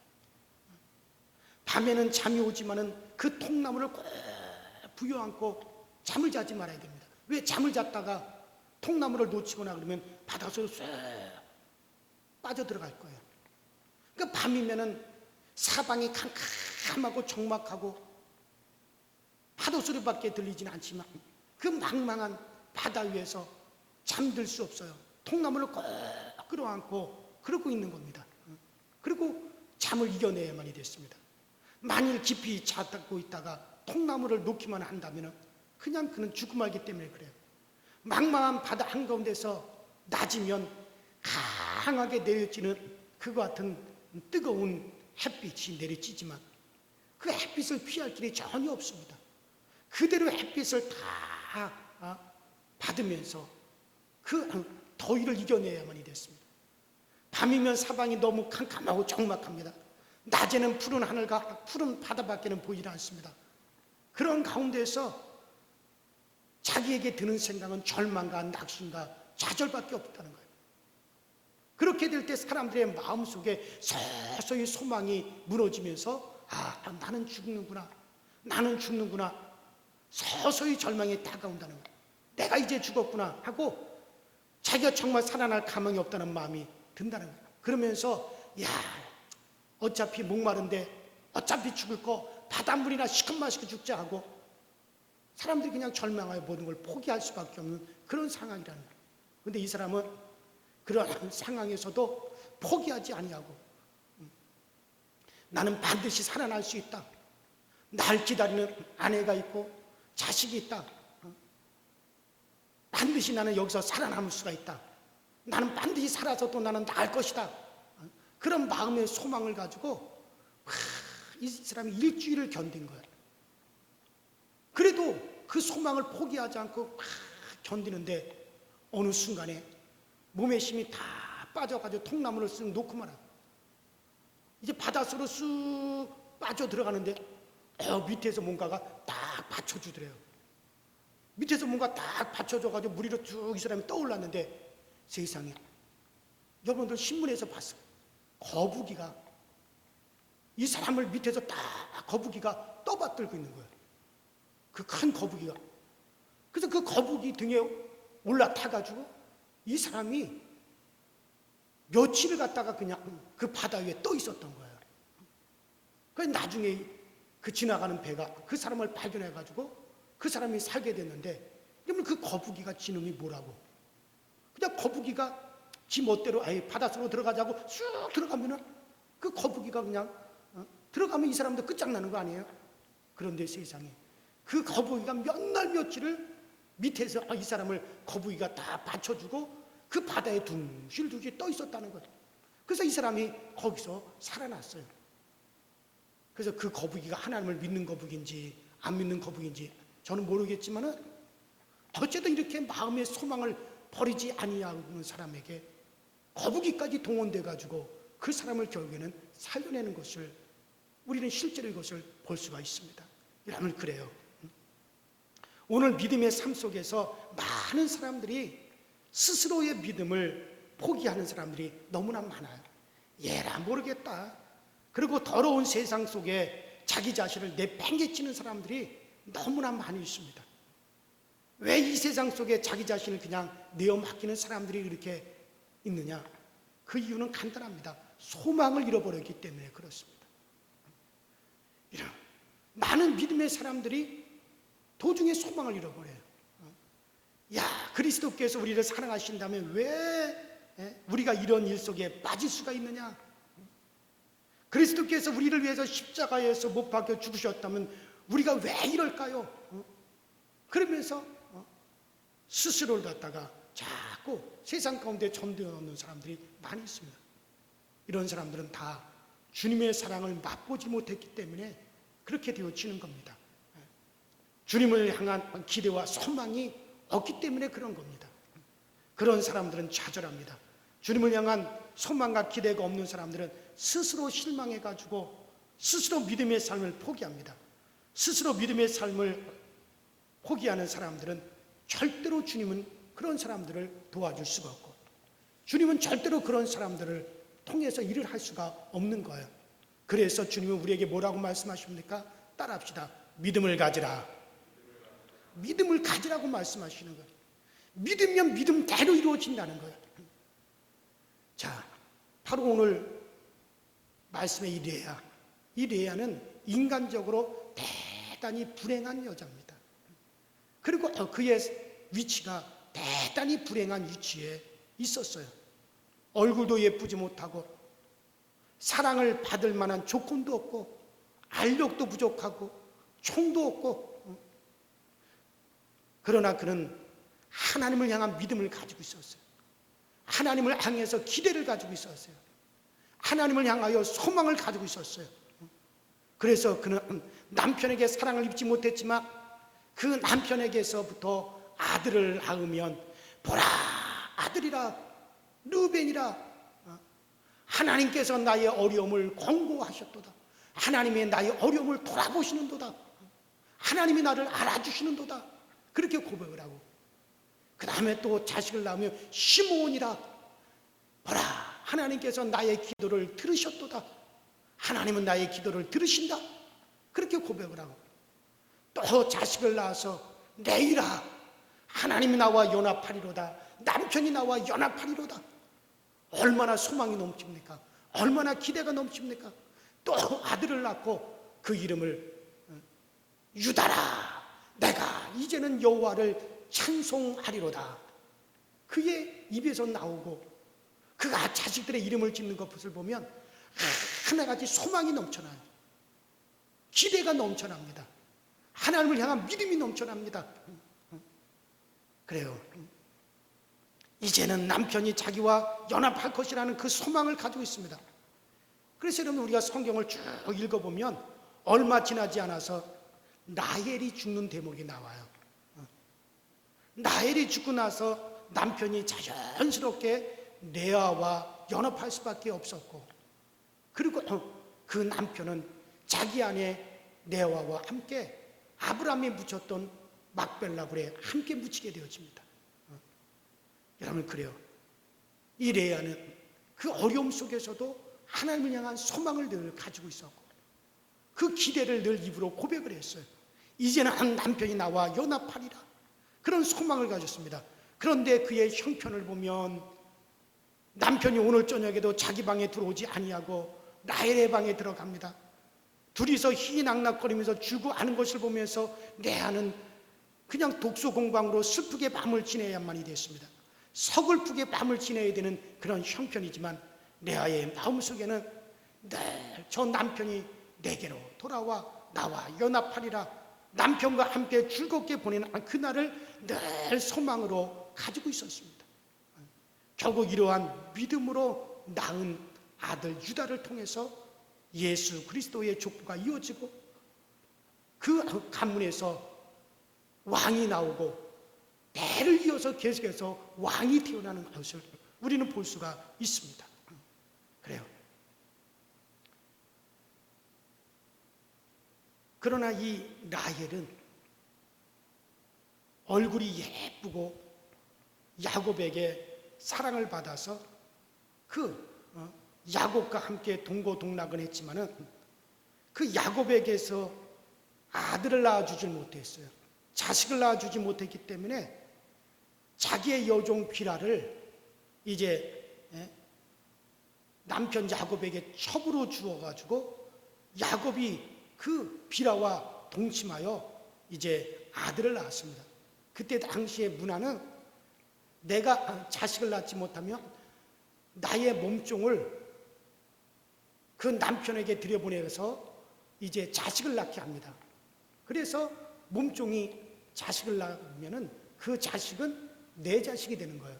밤에는 잠이 오지만은 그 통나무를 꼭 부여안고 잠을 자지 말아야 됩니다. 왜 잠을 잤다가 통나무를 놓치거나 그러면 바닷속으로 쏙 빠져들어갈 거예요. 그러니까 밤이면은 사방이 캄캄하고 적막하고 파도 소리밖에 들리지는 않지만 그 망망한 바다 위에서 잠들 수 없어요. 통나무를 꼭 끌어안고 그러고 있는 겁니다. 그리고 잠을 이겨내야만이 됐습니다. 만일 깊이 자고 있다가 통나무를 놓기만 한다면 그냥 그는 죽고 말기 때문에 그래요. 망망한 바다 한가운데서 낮이면 강하게 내려지는 그와 같은 뜨거운 햇빛이 내려지지만 그 햇빛을 피할 길이 전혀 없습니다. 그대로 햇빛을 다 받으면서 그 더위를 이겨내야만이 됐습니다. 밤이면 사방이 너무 캄캄하고 적막합니다. 낮에는 푸른 하늘과 푸른 바다밖에는 보이지 않습니다. 그런 가운데서 자기에게 드는 생각은 절망과 낙심과 좌절밖에 없다는 거예요. 그렇게 될 때 사람들의 마음속에 서서히 소망이 무너지면서 나는 죽는구나, 나는 죽는구나, 서서히 절망이 다가온다는 거예요. 내가 이제 죽었구나 하고 자기가 정말 살아날 가망이 없다는 마음이 든다는 거예요. 그러면서 어차피 목마른데 어차피 죽을 거 바닷물이나 시큼 마시고 죽자 하고 사람들이 그냥 절망하여 모든 걸 포기할 수밖에 없는 그런 상황이라는 거예요. 그런데 이 사람은 그런 상황에서도 포기하지 아니하고 나는 반드시 살아날 수 있다. 날 기다리는 아내가 있고 자식이 있다. 반드시 나는 여기서 살아남을 수가 있다. 나는 반드시 살아서 또 나는 나을 것이다. 그런 마음의 소망을 가지고 이 사람이 일주일을 견딘 거예요. 그래도 그 소망을 포기하지 않고 견디는데 어느 순간에 몸의 힘이 다 빠져가지고 통나무를 쓱 놓고 말아. 이제 바닷속으로 쑥 빠져 들어가는데 밑에서 뭔가가 딱 받쳐주더래요. 밑에서 뭔가 딱 받쳐줘가지고 물 위로 쭉 이 사람이 떠올랐는데 세상에 여러분들 신문에서 봤어요. 거북이가 이 사람을 밑에서 딱 거북이가 떠받들고 있는 거예요. 그 큰 거북이가. 그래서 그 거북이 등에 올라타가지고 이 사람이 며칠을 갖다가 그냥 그 바다 위에 떠 있었던 거예요. 그래서 나중에 그 지나가는 배가 그 사람을 발견해가지고 그 사람이 살게 됐는데, 그러면 그 거북이가 지능이 뭐라고? 그냥 거북이가 지 멋대로 바닷속으로 들어가자고 쑥 들어가면은 그 거북이가 그냥 들어가면 이 사람도 끝장나는 거 아니에요? 그런데 세상에 그 거북이가 몇 날 며칠을 밑에서 이 사람을 거북이가 다 받쳐주고 그 바다에 둥실둥실 떠 있었다는 거예요. 그래서 이 사람이 거기서 살아났어요. 그래서 그 거북이가 하나님을 믿는 거북인지 안 믿는 거북인지 저는 모르겠지만은 어쨌든 이렇게 마음의 소망을 버리지 아니하는 사람에게 거북이까지 동원돼 가지고 그 사람을 결국에는 살려내는 것을 우리는 실제로 이것을 볼 수가 있습니다. 여러분 그래요. 오늘 믿음의 삶 속에서 많은 사람들이 스스로의 믿음을 포기하는 사람들이 너무나 많아요. 얘라 모르겠다. 그리고 더러운 세상 속에 자기 자신을 내팽개치는 사람들이 너무나 많이 있습니다. 왜 이 세상 속에 자기 자신을 그냥 내어 맡기는 사람들이 이렇게 있느냐? 그 이유는 간단합니다. 소망을 잃어버렸기 때문에 그렇습니다. 이런 많은 믿음의 사람들이 도중에 소망을 잃어버려요. 그리스도께서 우리를 사랑하신다면 왜 우리가 이런 일 속에 빠질 수가 있느냐? 그리스도께서 우리를 위해서 십자가에서 못 박혀 죽으셨다면 우리가 왜 이럴까요? 그러면서 스스로를 갖다가 자꾸 세상 가운데 전되어 놓는 사람들이 많이 있습니다. 이런 사람들은 다 주님의 사랑을 맛보지 못했기 때문에 그렇게 되어지는 겁니다. 주님을 향한 기대와 소망이 없기 때문에 그런 겁니다. 그런 사람들은 좌절합니다. 주님을 향한 소망과 기대가 없는 사람들은 스스로 실망해가지고 스스로 믿음의 삶을 포기합니다. 스스로 믿음의 삶을 포기하는 사람들은 절대로 주님은 그런 사람들을 도와줄 수가 없고, 주님은 절대로 그런 사람들을 통해서 일을 할 수가 없는 거예요. 그래서 주님은 우리에게 뭐라고 말씀하십니까? 따라합시다. 믿음을 가지라. 믿음을 가지라고 말씀하시는 거예요. 믿으면 믿음대로 이루어진다는 거예요. 자, 바로 오늘 말씀의 이 레아는 인간적으로 대단히 불행한 여자입니다. 그리고 그의 위치가 대단히 불행한 위치에 있었어요. 얼굴도 예쁘지 못하고 사랑을 받을 만한 조건도 없고 알력도 부족하고 총도 없고, 그러나 그는 하나님을 향한 믿음을 가지고 있었어요. 하나님을 향해서 기대를 가지고 있었어요. 하나님을 향하여 소망을 가지고 있었어요. 그래서 그는 남편에게 사랑을 입지 못했지만 그 남편에게서부터 아들을 낳으면 보라 아들이라 르벤이라, 하나님께서 나의 어려움을 권고하셨도다. 하나님의 나의 어려움을 돌아보시는도다. 하나님이 나를 알아주시는도다. 그렇게 고백을 하고, 그 다음에 또 자식을 낳으면 시므온이라, 보라 하나님께서 나의 기도를 들으셨도다. 하나님은 나의 기도를 들으신다. 그렇게 고백을 하고, 또 자식을 낳아서 내일아 하나님이 나와 연합하리로다. 남편이 나와 연합하리로다. 얼마나 소망이 넘칩니까? 얼마나 기대가 넘칩니까? 또 아들을 낳고 그 이름을 유다라. 내가 이제는 여호와를 찬송하리로다. 그의 입에서 나오고 그가 자식들의 이름을 짓는 것을 보면 하나같이 소망이 넘쳐나요. 기대가 넘쳐납니다. 하나님을 향한 믿음이 넘쳐납니다. 그래요. 이제는 남편이 자기와 연합할 것이라는 그 소망을 가지고 있습니다. 그래서 여러분 우리가 성경을 쭉 읽어보면 얼마 지나지 않아서 라헬이 죽는 대목이 나와요. 라헬이 죽고 나서 남편이 자연스럽게 레아와 연합할 수밖에 없었고, 그리고 그 남편은 자기 아내 레아와 함께 아브라함이 묻혔던 막벨라굴에 함께 묻히게 되어집니다. 여러분 그래요. 이 레아는 그 어려움 속에서도 하나님을 향한 소망을 늘 가지고 있었고 그 기대를 늘 입으로 고백을 했어요. 이제는 남편이 나와 연합하리라. 그런 소망을 가졌습니다. 그런데 그의 형편을 보면 남편이 오늘 저녁에도 자기 방에 들어오지 아니하고 라헬의 방에 들어갑니다. 둘이서 희낙낙거리면서 주고 아는 것을 보면서 레아는 그냥 독서 공방으로 슬프게 밤을 지내야만이 됐습니다. 서글프게 밤을 지내야 되는 그런 형편이지만 레아의 마음속에는 늘 저 남편이 내게로 돌아와 나와 연합하리라, 남편과 함께 즐겁게 보내는 그날을 늘 소망으로 가지고 있었습니다. 결국 이러한 믿음으로 낳은 아들 유다를 통해서 예수 그리스도의 족보가 이어지고 그 가문에서 왕이 나오고 대를 이어서 계속해서 왕이 태어나는 것을 우리는 볼 수가 있습니다. 그래요. 그러나 이 라헬은 얼굴이 예쁘고 야곱에게 사랑을 받아서 야곱과 함께 동고동락을 했지만은 그 야곱에게서 아들을 낳아주질 못했어요. 자식을 낳아주지 못했기 때문에 자기의 여종 비라를 이제 남편 야곱에게 첩으로 주어가지고 야곱이 그 비라와 동침하여 이제 아들을 낳았습니다. 그때 당시의 문화는 내가 자식을 낳지 못하면 나의 몸종을 그 남편에게 들여보내서 이제 자식을 낳게 합니다. 그래서 몸종이 자식을 낳으면은 그 자식은 내 자식이 되는 거예요.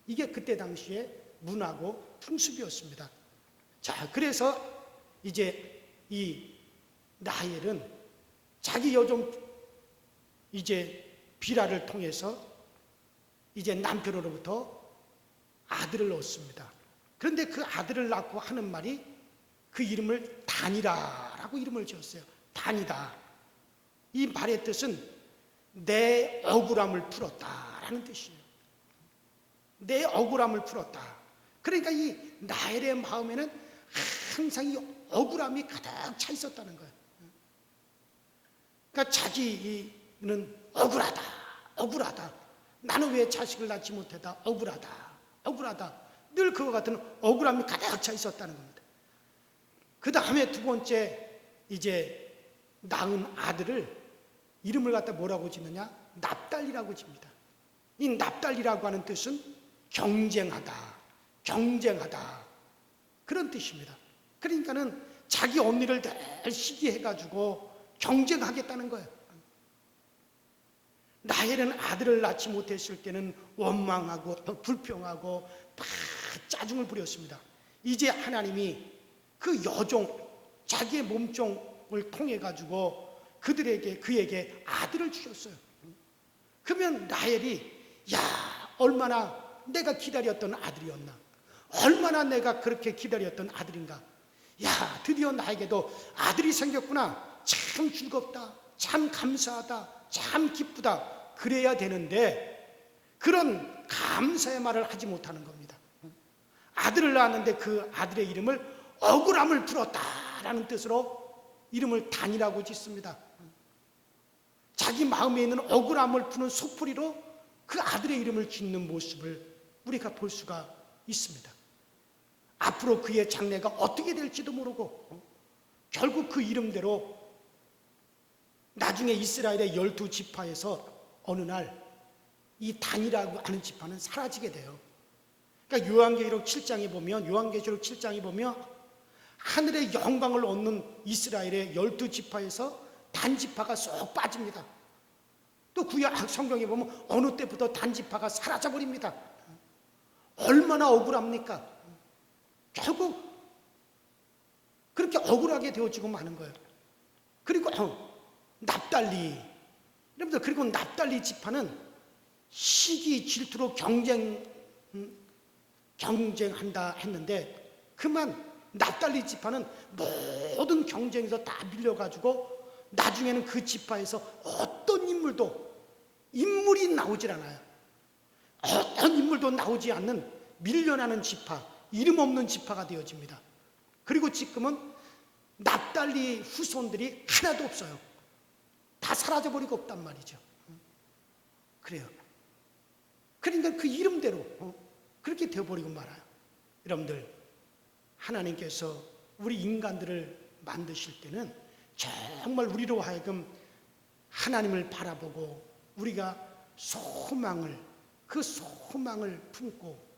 이게 그때 당시의 문화고 풍습이었습니다. 자, 그래서 이제 이 라헬은 자기 여종 이제 비라를 통해서 이제 남편으로부터 아들을 얻습니다. 그런데 그 아들을 낳고 하는 말이 그 이름을 다니라라고 이름을 지었어요. 다니다. 이 말의 뜻은 내 억울함을 풀었다라는 뜻이에요. 내 억울함을 풀었다. 그러니까 이 라헬의 마음에는 항상 이 억울함이 가득 차 있었다는 거예요. 그러니까 자기는 억울하다. 나는 왜 자식을 낳지 못했다. 억울하다. 늘 그와 같은 억울함이 가득 차 있었다는 겁니다. 그 다음에 두 번째 이제 낳은 아들을 이름을 갖다 뭐라고 짓느냐? 납달리라고 짓니다. 이 납달리라고 하는 뜻은 경쟁하다 그런 뜻입니다. 그러니까는 자기 언니를 늘 시기해가지고 경쟁하겠다는 거예요. 라헬은 아들을 낳지 못했을 때는 원망하고 불평하고 막 짜증을 부렸습니다. 이제 하나님이 그 여종, 자기의 몸종을 통해 가지고 그에게 아들을 주셨어요. 그러면 라헬이 얼마나 내가 기다렸던 아들이었나, 얼마나 내가 그렇게 기다렸던 아들인가, 드디어 나에게도 아들이 생겼구나, 참 즐겁다, 참 감사하다, 참 기쁘다, 그래야 되는데 그런 감사의 말을 하지 못하는 겁니다. 아들을 낳았는데 그 아들의 이름을 억울함을 풀었다라는 뜻으로 이름을 단이라고 짓습니다. 자기 마음에 있는 억울함을 푸는 속풀이로 그 아들의 이름을 짓는 모습을 우리가 볼 수가 있습니다. 앞으로 그의 장래가 어떻게 될지도 모르고 결국 그 이름대로 나중에 이스라엘의 12지파에서 어느 날 이 단이라고 하는 지파는 사라지게 돼요. 그러니까 요한계시록 7장에 보면 하늘의 영광을 얻는 이스라엘의 12지파에서 단지파가 쏙 빠집니다. 또 구약 성경에 보면 어느 때부터 단지파가 사라져버립니다. 얼마나 억울합니까? 결국 그렇게 억울하게 되어지고 마는 거예요. 그리고 납달리, 여러분들, 그리고 납달리 지파는 시기 질투로 경쟁한다 했는데 그만 납달리 지파는 모든 경쟁에서 다 밀려가지고 나중에는 그 지파에서 어떤 인물이 나오질 않아요. 어떤 인물도 나오지 않는 밀려나는 지파, 이름 없는 지파가 되어집니다. 그리고 지금은 납달리 후손들이 하나도 없어요. 다 사라져버리고 없단 말이죠. 그래요. 그러니까 그 이름대로 그렇게 되어버리고 말아요. 여러분들, 하나님께서 우리 인간들을 만드실 때는 정말 우리로 하여금 하나님을 바라보고 우리가 그 소망을 품고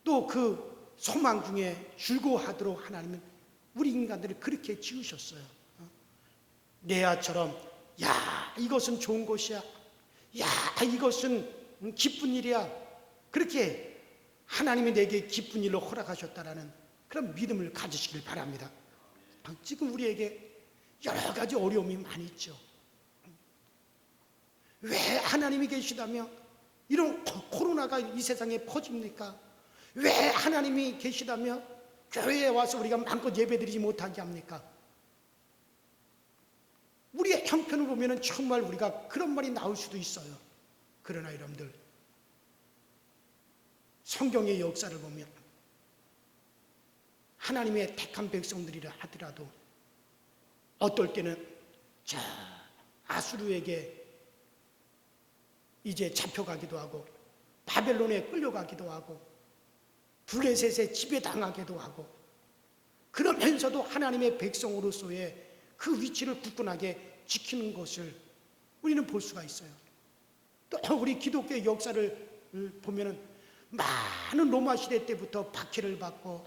또 그 소망 중에 즐거워하도록 하나님은 우리 인간들을 그렇게 지으셨어요. 레아처럼 이것은 좋은 것이야, 이것은 기쁜 일이야, 그렇게 하나님이 내게 기쁜 일로 허락하셨다라는 그런 믿음을 가지시길 바랍니다. 지금 우리에게 여러 가지 어려움이 많이 있죠. 왜 하나님이 계시다며 이런 코로나가 이 세상에 퍼집니까? 왜 하나님이 계시다며 교회에 와서 우리가 마음껏 예배드리지 못하게 합니까? 우리의 형편을 보면 정말 우리가 그런 말이 나올 수도 있어요. 그러나 여러분들, 성경의 역사를 보면 하나님의 택한 백성들이라 하더라도 어떨 때는 아수르에게 이제 잡혀가기도 하고 바벨론에 끌려가기도 하고 블레셋에 지배당하기도 하고, 그러면서도 하나님의 백성으로서의 그 위치를 굳건하게 지키는 것을 우리는 볼 수가 있어요. 또 우리 기독교의 역사를 보면은 많은 로마 시대 때부터 박해를 받고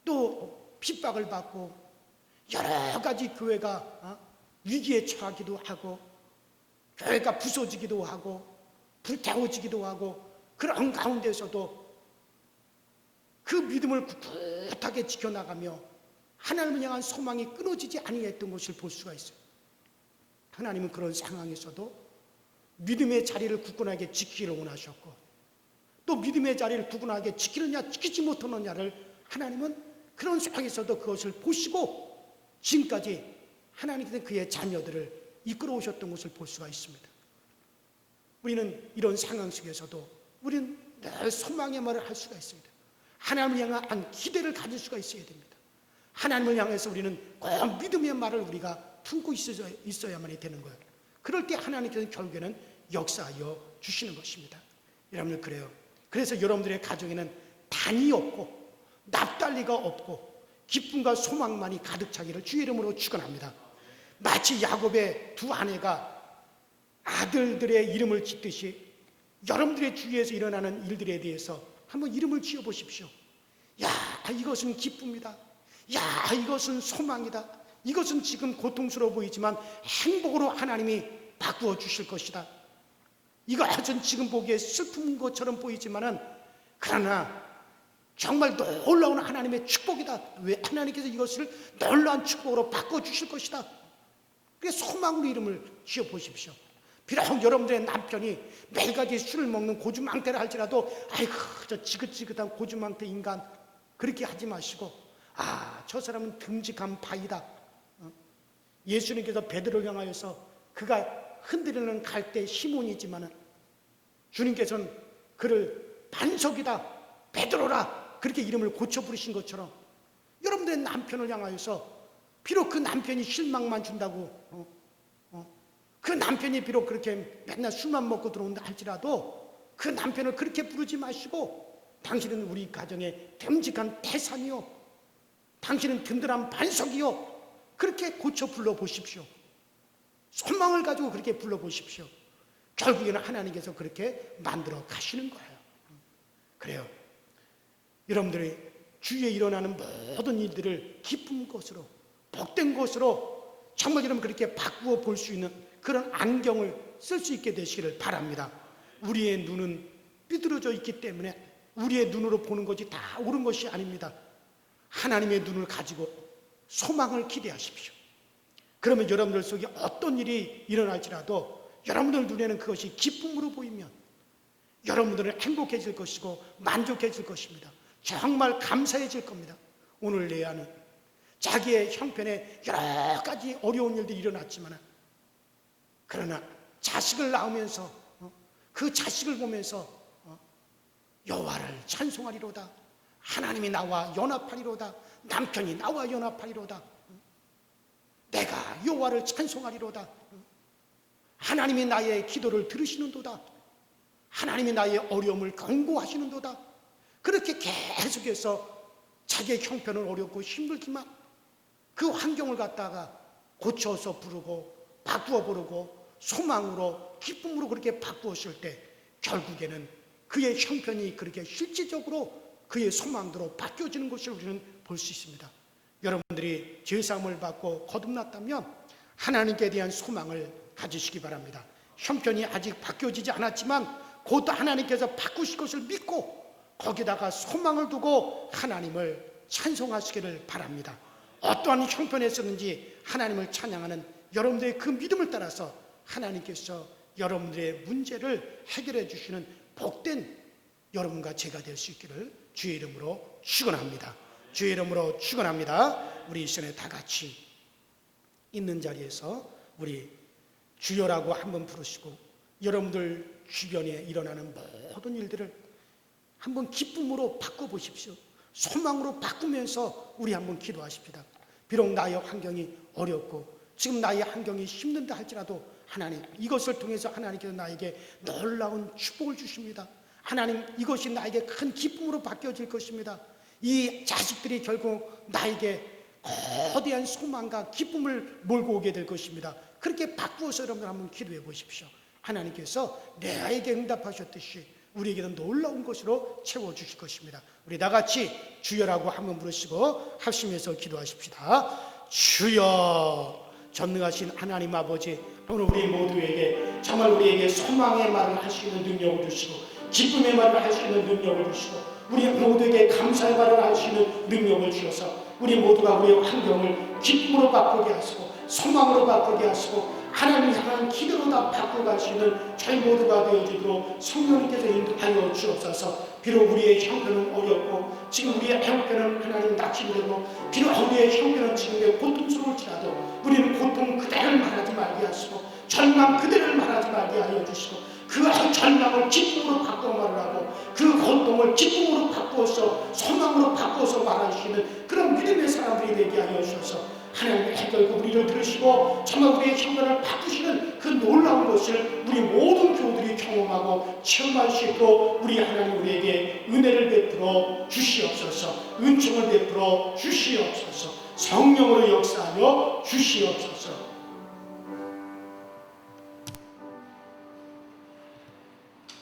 또 핍박을 받고 여러 가지 교회가 위기에 처하기도 하고 교회가 부서지기도 하고 불태워지기도 하고, 그런 가운데서도 그 믿음을 굳건하게 지켜나가며 하나님을 향한 소망이 끊어지지 아니했던 것을 볼 수가 있어요. 하나님은 그런 상황에서도 믿음의 자리를 굳건하게 지키기를 원하셨고, 또 믿음의 자리를 굳건하게 지키느냐 지키지 못하느냐를 하나님은 그런 상황에서도 그것을 보시고 지금까지 하나님께서 그의 자녀들을 이끌어 오셨던 것을 볼 수가 있습니다. 우리는 이런 상황 속에서도 우리는 늘 소망의 말을 할 수가 있습니다. 하나님을 향한 기대를 가질 수가 있어야 됩니다. 하나님을 향해서 우리는 꼭 믿음의 말을 우리가 품고 있어야만 되는 거예요. 그럴 때 하나님께서는 결국에는 역사하여 주시는 것입니다. 여러분들 그래요. 그래서 여러분들의 가정에는 단이 없고 납달리가 없고 기쁨과 소망만이 가득 차기를 주의 이름으로 축원합니다. 마치 야곱의 두 아내가 아들들의 이름을 짓듯이 여러분들의 주위에서 일어나는 일들에 대해서 한번 이름을 지어보십시오. 야, 이것은 기쁨이다. 야, 이것은 소망이다. 이것은 지금 고통스러워 보이지만 행복으로 하나님이 바꾸어 주실 것이다. 이것은 지금 보기에 슬픈 것처럼 보이지만은 그러나 정말 놀라운 하나님의 축복이다. 왜 하나님께서 이것을 놀라운 축복으로 바꿔 주실 것이다. 그래서 소망으로 이름을 지어 보십시오. 비록 여러분들의 남편이 매일같이 술을 먹는 고주망태를 할지라도 아이고 저 지긋지긋한 고주망태 인간 그렇게 하지 마시고 저 사람은 듬직한 바위다. 예수님께서 베드로를 향하여서 그가 흔들리는 갈대 시몬이지만은 주님께서는 그를 반석이다 베드로라 그렇게 이름을 고쳐 부르신 것처럼 여러분들의 남편을 향하여서 비록 그 남편이 실망만 준다고 그 남편이 비록 그렇게 맨날 술만 먹고 들어온다 할지라도 그 남편을 그렇게 부르지 마시고 당신은 우리 가정의 듬직한 태산이요 당신은 든든한 반석이요 그렇게 고쳐 불러보십시오. 소망을 가지고 그렇게 불러보십시오. 결국에는 하나님께서 그렇게 만들어 가시는 거예요. 그래요. 여러분들이 주위에 일어나는 모든 일들을 기쁜 것으로 복된 것으로 정말 여러분 그렇게 바꾸어 볼 수 있는 그런 안경을 쓸 수 있게 되시기를 바랍니다. 우리의 눈은 삐뚤어져 있기 때문에 우리의 눈으로 보는 것이 다 옳은 것이 아닙니다. 하나님의 눈을 가지고 소망을 기대하십시오. 그러면 여러분들 속에 어떤 일이 일어날지라도 여러분들 눈에는 그것이 기쁨으로 보이면 여러분들은 행복해질 것이고 만족해질 것입니다. 정말 감사해질 겁니다. 오늘 내 안은 자기의 형편에 여러 가지 어려운 일들이 일어났지만 그러나 자식을 낳으면서 그 자식을 보면서 여호와를 찬송하리로다. 하나님이 나와 연합하리로다. 남편이 나와 연합하리로다. 내가 여호와를 찬송하리로다. 하나님이 나의 기도를 들으시는도다. 하나님이 나의 어려움을 경고하시는도다. 그렇게 계속해서 자기의 형편은 어렵고 힘들지만 그 환경을 갖다가 고쳐서 부르고 바꾸어 부르고 소망으로 기쁨으로 그렇게 바꾸었을 때 결국에는 그의 형편이 그렇게 실질적으로 그의 소망대로 바뀌어지는 것을 우리는 볼 수 있습니다. 여러분들이 죄사함을 받고 거듭났다면 하나님께 대한 소망을 가지시기 바랍니다. 형편이 아직 바뀌어지지 않았지만 곧 하나님께서 바꾸실 것을 믿고 거기다가 소망을 두고 하나님을 찬송하시기를 바랍니다. 어떠한 형편에서든지 하나님을 찬양하는 여러분들의 그 믿음을 따라서 하나님께서 여러분들의 문제를 해결해 주시는 복된 여러분과 제가 될 수 있기를 주의 이름으로 축원합니다. 주의 이름으로 축원합니다. 우리 이 시간에 다 같이 있는 자리에서 우리 주여라고 한번 부르시고 여러분들 주변에 일어나는 모든 일들을 한번 기쁨으로 바꿔보십시오. 소망으로 바꾸면서 우리 한번 기도하십시다. 비록 나의 환경이 어렵고 지금 나의 환경이 힘든다 할지라도 하나님 이것을 통해서 하나님께서 나에게 놀라운 축복을 주십니다. 하나님 이것이 나에게 큰 기쁨으로 바뀌어질 것입니다. 이 자식들이 결국 나에게 거대한 소망과 기쁨을 몰고 오게 될 것입니다. 그렇게 바꾸어서 여러분 한번 기도해 보십시오. 하나님께서 내게 응답하셨듯이 우리에게는 놀라운 것으로 채워주실 것입니다. 우리 다같이 주여라고 한번 부르시고 합심해서 기도하십시다. 주여 전능하신 하나님 아버지 오늘 우리 모두에게 정말 우리에게 소망의 말을 할 수 있는 능력을 주시고 기쁨의 말을 할 수 있는 능력을 주시고 우리 모두에게 감사의 말을 할 수 있는 능력을 주셔서 우리 모두가 우리의 환경을 기쁨으로 바꾸게 하시고 소망으로 바꾸게 하시고 하나님 향한 기도로 다 바꿔가시는 저희 모두가 되어지도록 성령님께서 인도하여 주옵소서. 비록 우리의 형편은 어렵고 지금 우리의 형편은 하나님 낙심되고 비록 우리의 형편은 지금 고통스러울지라도 우리는 고통 그대를 말하지 말게 하시고 절망 그대를 말하지 말게 하여 주시고 그 절망을 기쁨으로 바꿔 말하고 그 고통을 기쁨으로 바꿔서 소망으로 바꿔서 말하시는 그런 믿음의 사람들이 되게 하여 주셔서 하나님의 해결과 우리를 들으시고 정말 우리의 형편을 바꾸시는 그 놀라운 것을 우리 모든 교우들이 경험하고 체험할 수 있도록 우리 하나님 우리에게 은혜를 베풀어 주시옵소서. 은총을 베풀어 주시옵소서. 성령으로 역사하여 주시옵소서.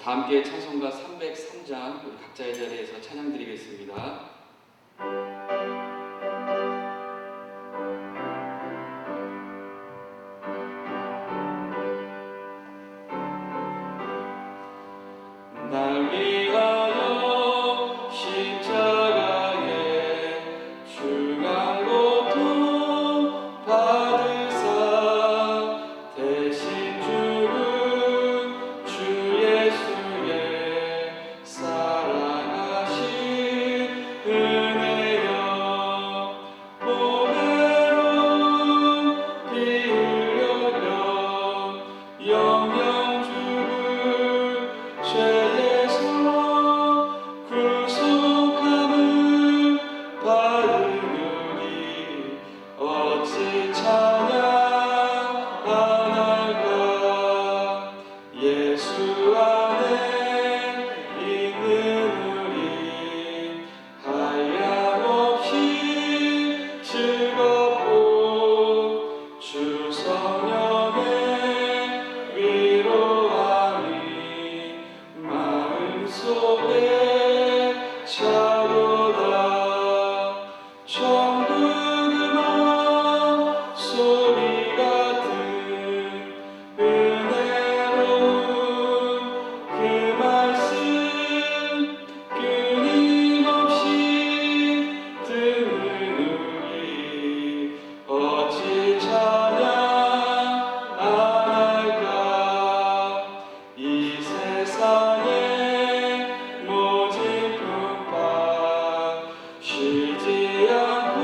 다 함께 찬송가 303장 우리 각자의 자리에서 찬양 드리겠습니다. 날 위하여 십자가에 중한 고통 받으사 대신 죽은 주 예수의 사랑하신 은혜여 보배로운 피 흘려 영영 죽은 죄에서 구속함을 받으니 어찌 찬양 안 할까. 예수 안에 있는 우리 한량없이 즐겁고 주 성령의 위로함이 마음속에 차도다. 천국 음악 소리 같은 은혜로운 그 말씀 끊임없이 듣는 우리 어찌 찬양 안 할까. 이 세상에 모진 풍파 쉬지 않고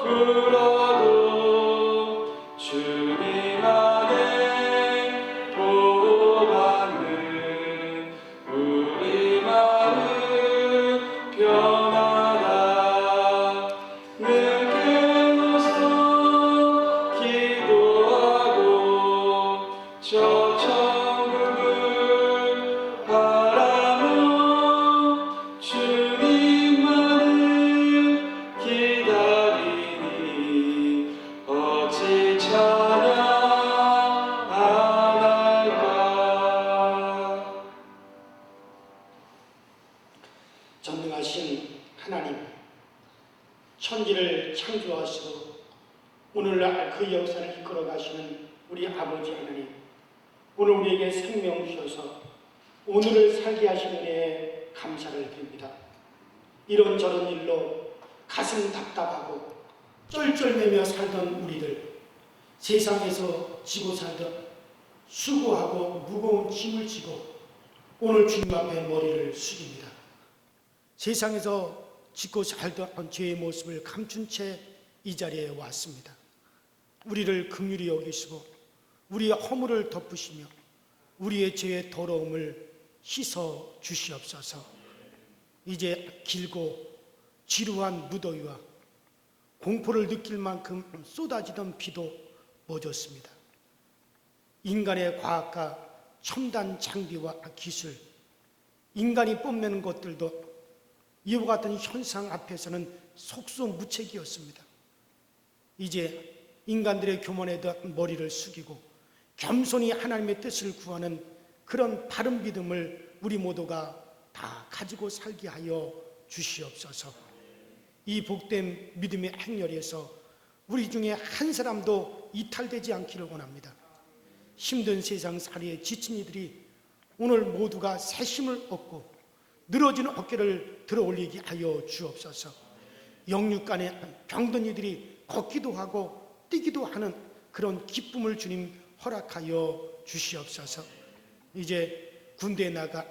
불어도 주님 안에 보호받는 우리 마음 변하다. 늘 깨어서 기도하고 저 천국을 바라며 주님만을 기다리니 어찌 찬양 안 할까. 전능하신 하나님, 천지를 창조하시고 오늘날 그 역사를 이끌어 가시는 우리 아버지 하나님, 오늘 우리에게 생명 주셔서 오늘을 살게 하시는 은혜에 감사를 드립니다. 이런저런 일로 가슴 답답하고 쩔쩔매며 살던 우리들, 세상에서 지고 살던 수고하고 무거운 짐을 지고 오늘 주님 앞에 머리를 숙입니다. 세상에서 짓고 살던 죄의 모습을 감춘 채 이 자리에 왔습니다. 우리를 긍휼히 여기시고 우리의 허물을 덮으시며 우리의 죄의 더러움을 씻어 주시옵소서. 이제 길고 지루한 무더위와 공포를 느낄 만큼 쏟아지던 비도 멎었습니다. 인간의 과학과 첨단 장비와 기술, 인간이 뽐내는 것들도 이와 같은 현상 앞에서는 속수무책이었습니다. 이제 인간들의 교만에도 머리를 숙이고 겸손히 하나님의 뜻을 구하는 그런 바른 믿음을 우리 모두가 다 가지고 살게 하여 주시옵소서. 이 복된 믿음의 행렬에서 우리 중에 한 사람도 이탈되지 않기를 원합니다. 힘든 세상 살이에 지친 이들이 오늘 모두가 새 힘을 얻고 늘어지는 어깨를 들어 올리게 하여 주옵소서. 영육간에 병든 이들이 걷기도 하고 뛰기도 하는 그런 기쁨을 주님 허락하여 주시옵소서. 이제 군대에 나가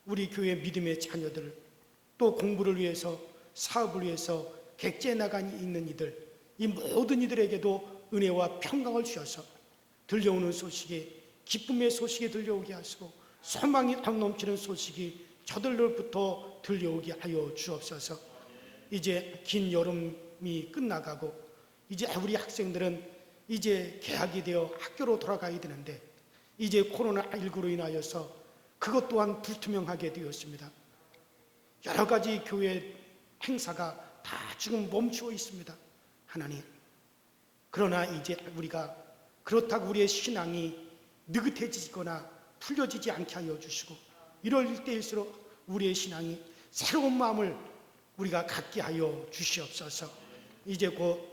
우리 교회 믿음의 자녀들, 또 공부를 위해서, 사업을 위해서 객지에 나가 있는 이들, 이 모든 이들에게도 은혜와 평강을 주셔서 들려오는 소식이 기쁨의 소식이 들려오게 하시고 소망이 넘치는 소식이 저들로부터 들려오게 하여 주옵소서. 이제 긴 여름이 끝나가고 이제 우리 학생들은 이제 개학이 되어 학교로 돌아가야 되는데 이제 코로나19로 인하여서 그것 또한 불투명하게 되었습니다. 여러 가지 교회 행사가 다 지금 멈추어 있습니다. 하나님, 그러나 이제 우리가 그렇다고 우리의 신앙이 느긋해지거나 풀려지지 않게 하여 주시고 이럴 때일수록 우리의 신앙이 새로운 마음을 우리가 갖게 하여 주시옵소서. 이제 곧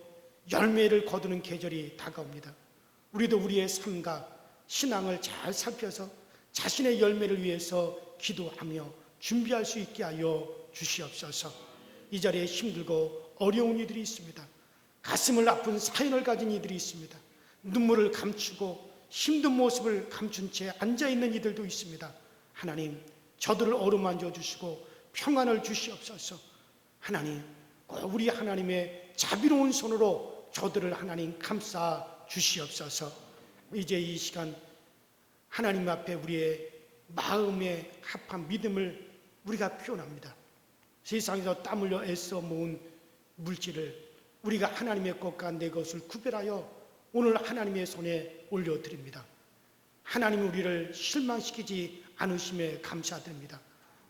열매를 거두는 계절이 다가옵니다. 우리도 우리의 삶과 신앙을 잘 살펴서 자신의 열매를 위해서 기도하며 준비할 수 있게 하여 주시옵소서. 이 자리에 힘들고 어려운 이들이 있습니다. 가슴을 아픈 사연을 가진 이들이 있습니다. 눈물을 감추고 힘든 모습을 감춘 채 앉아있는 이들도 있습니다. 하나님, 저들을 어루만져 주시고 평안을 주시옵소서. 하나님, 우리 하나님의 자비로운 손으로 저들을 하나님 감싸 주시옵소서. 이제 이 시간 하나님 앞에 우리의 마음에 합한 믿음을 우리가 표현합니다. 세상에서 땀 흘려 애써 모은 물질을 우리가 하나님의 것과 내 것을 구별하여 오늘 하나님의 손에 올려드립니다. 하나님 우리를 실망시키지 않으심에 감사드립니다.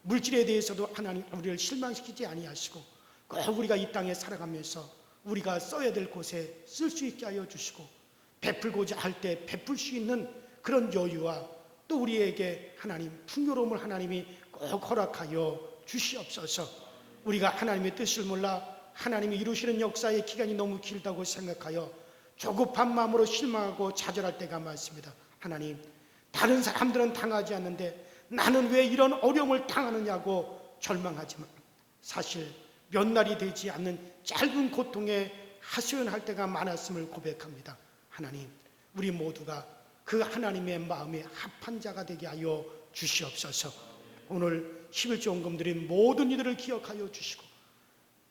물질에 대해서도 하나님 우리를 실망시키지 아니하시고 꼭 우리가 이 땅에 살아가면서 우리가 써야 될 곳에 쓸 수 있게 하여 주시고 베풀고자 할 때 베풀 수 있는 그런 여유와 또 우리에게 하나님 풍요로움을 하나님이 꼭 허락하여 주시옵소서. 우리가 하나님의 뜻을 몰라 하나님이 이루시는 역사의 기간이 너무 길다고 생각하여 조급한 마음으로 실망하고 좌절할 때가 많습니다. 하나님, 다른 사람들은 당하지 않는데 나는 왜 이런 어려움을 당하느냐고 절망하지만 사실 몇 날이 되지 않는 짧은 고통에 하소연할 때가 많았음을 고백합니다. 하나님, 우리 모두가 그 하나님의 마음에 합한 자가 되게 하여 주시옵소서. 오늘 11조 헌금 드린 모든 이들을 기억하여 주시고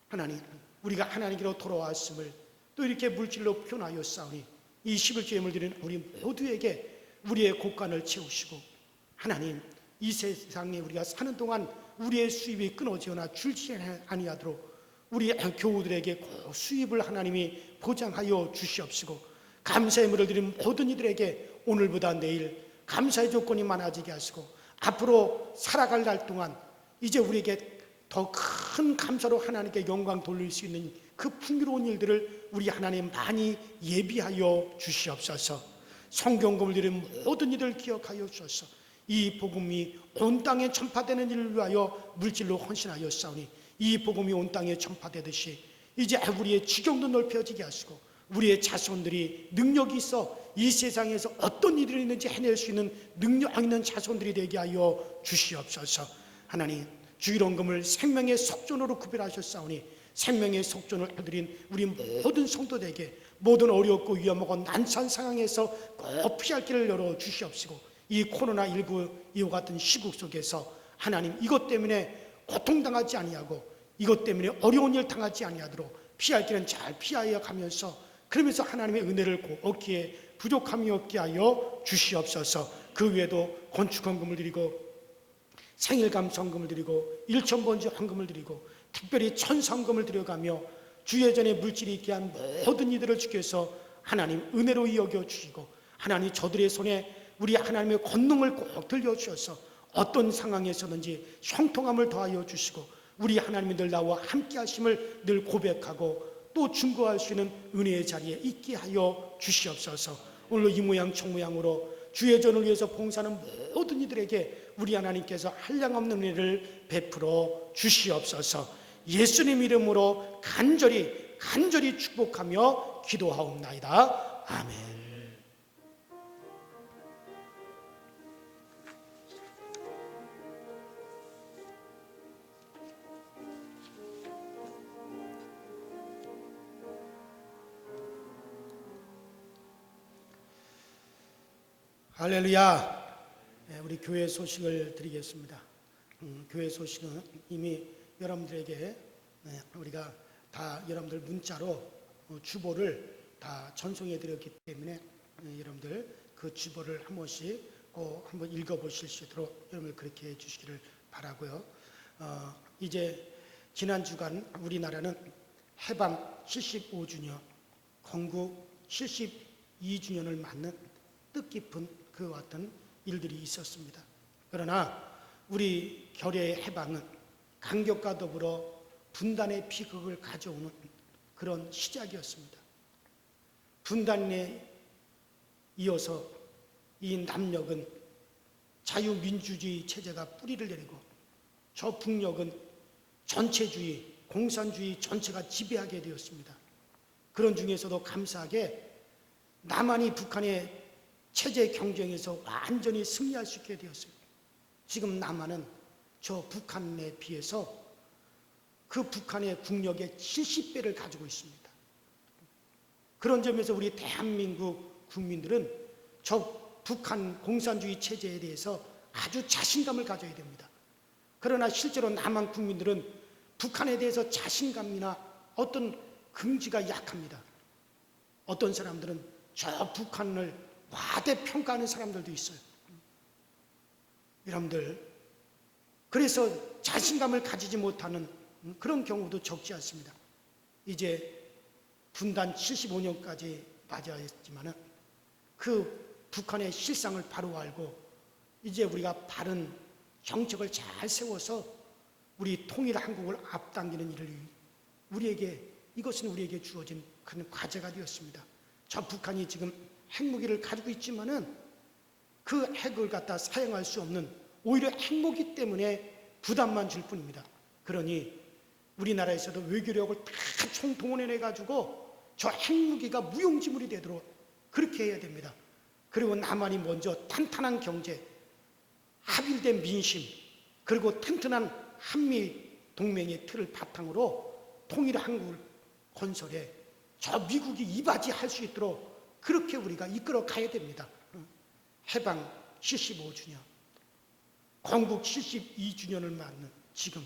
하나님, 우리가 하나님께로 돌아왔음을 또 이렇게 물질로 표현하여 싸우니 이 11조 예물 드린 우리 모두에게 우리의 곳간을 채우시고 하나님, 이 세상에 우리가 사는 동안 우리의 수입이 끊어지거나 줄지 아니하도록 우리 교우들에게 수입을 하나님이 보장하여 주시옵시고 감사의 물을 드린 모든 이들에게 오늘보다 내일 감사의 조건이 많아지게 하시고 앞으로 살아갈 날 동안 이제 우리에게 더 큰 감사로 하나님께 영광 돌릴 수 있는 그 풍요로운 일들을 우리 하나님 많이 예비하여 주시옵소서. 성경금을 드린 모든 이들을 기억하여 주셔서 이 복음이 온 땅에 전파되는 일을 위하여 물질로 헌신하여 싸우니 이 복음이 온 땅에 전파되듯이 이제 우리의 지경도 넓혀지게 하시고 우리의 자손들이 능력이 있어 이 세상에서 어떤 일이 있는지 해낼 수 있는 능력 있는 자손들이 되게 하여 주시옵소서. 하나님, 주일헌금을 생명의 속전으로 구별하셨사오니 생명의 속전을 드린 우리 모든 성도들에게 모든 어렵고 위험하고 난처한 상황에서 꼭 피할 길을 열어 주시옵시고 이 코로나19 이와 같은 시국 속에서 하나님, 이것 때문에 고통당하지 아니하고 이것 때문에 어려운 일 당하지 아니하도록 피할 길은 잘 피하여 가면서 그러면서 하나님의 은혜를 꼭 얻기에 부족함이 없게 하여 주시옵소서. 그 외에도 건축헌금을 드리고 생일감 성금을 드리고 일천번지 헌금을 드리고 특별히 천성금을 드려가며 주예전에 물질이 있게 한 모든 이들을 주께서 하나님 은혜로 이어겨 주시고 하나님 저들의 손에 우리 하나님의 권능을 꼭 들려주셔서 어떤 상황에서든지 형통함을 더하여 주시고 우리 하나님이 늘 나와 함께 하심을 늘 고백하고 또 증거할 수 있는 은혜의 자리에 있게 하여 주시옵소서. 오늘로 이 모양 저 모양으로 주의 전을 위해서 봉사하는 모든 이들에게 우리 하나님께서 한량없는 은혜를 베풀어 주시옵소서. 예수님 이름으로 간절히 축복하며 기도하옵나이다. 아멘. 할렐루야. 우리 교회 소식을 드리겠습니다. 교회 소식은 이미 여러분들에게 우리가 다 여러분들 문자로 주보를 다 전송해 드렸기 때문에 여러분들 그 주보를 한 번씩 꼭 한번 읽어보실 수 있도록 여러분들 그렇게 해주시기를 바라고요. 이제 지난 주간 우리나라는 해방 75주년, 건국 72주년을 맞는 뜻깊은 그와 같은 일들이 있었습니다. 그러나 우리 결의의 해방은 간격과 더불어 분단의 비극을 가져오는 그런 시작이었습니다. 분단에 이어서 이 남녘은 자유민주주의 체제가 뿌리를 내리고 저 북녘은 전체주의, 공산주의 전체가 지배하게 되었습니다. 그런 중에서도 감사하게 남한이 북한의 체제 경쟁에서 완전히 승리할 수 있게 되었어요. 지금 남한은 저 북한에 비해서 그 북한의 국력의 70배를 가지고 있습니다. 그런 점에서 우리 대한민국 국민들은 저 북한 공산주의 체제에 대해서 아주 자신감을 가져야 됩니다. 그러나 실제로 남한 국민들은 북한에 대해서 자신감이나 어떤 긍지가 약합니다. 어떤 사람들은 저 북한을 과대평가하는 사람들도 있어요. 여러분들, 그래서 자신감을 가지지 못하는 그런 경우도 적지 않습니다. 이제 분단 75년까지 맞이했지만은 그 북한의 실상을 바로 알고 이제 우리가 바른 정책을 잘 세워서 우리 통일 한국을 앞당기는 일을 이것은 우리에게 주어진 큰 과제가 되었습니다. 저 북한이 지금 핵무기를 가지고 있지만은 그 핵을 갖다 사용할 수 없는 오히려 핵무기 때문에 부담만 줄 뿐입니다. 그러니 우리나라에서도 외교력을 다 총동원해 가지고 저 핵무기가 무용지물이 되도록 그렇게 해야 됩니다. 그리고 남한이 먼저 탄탄한 경제, 합일된 민심, 그리고 튼튼한 한미 동맹의 틀을 바탕으로 통일 한국을 건설해 저 미국이 이바지할 수 있도록 그렇게 우리가 이끌어 가야 됩니다. 해방 75주년, 건국 72주년을 맞는 지금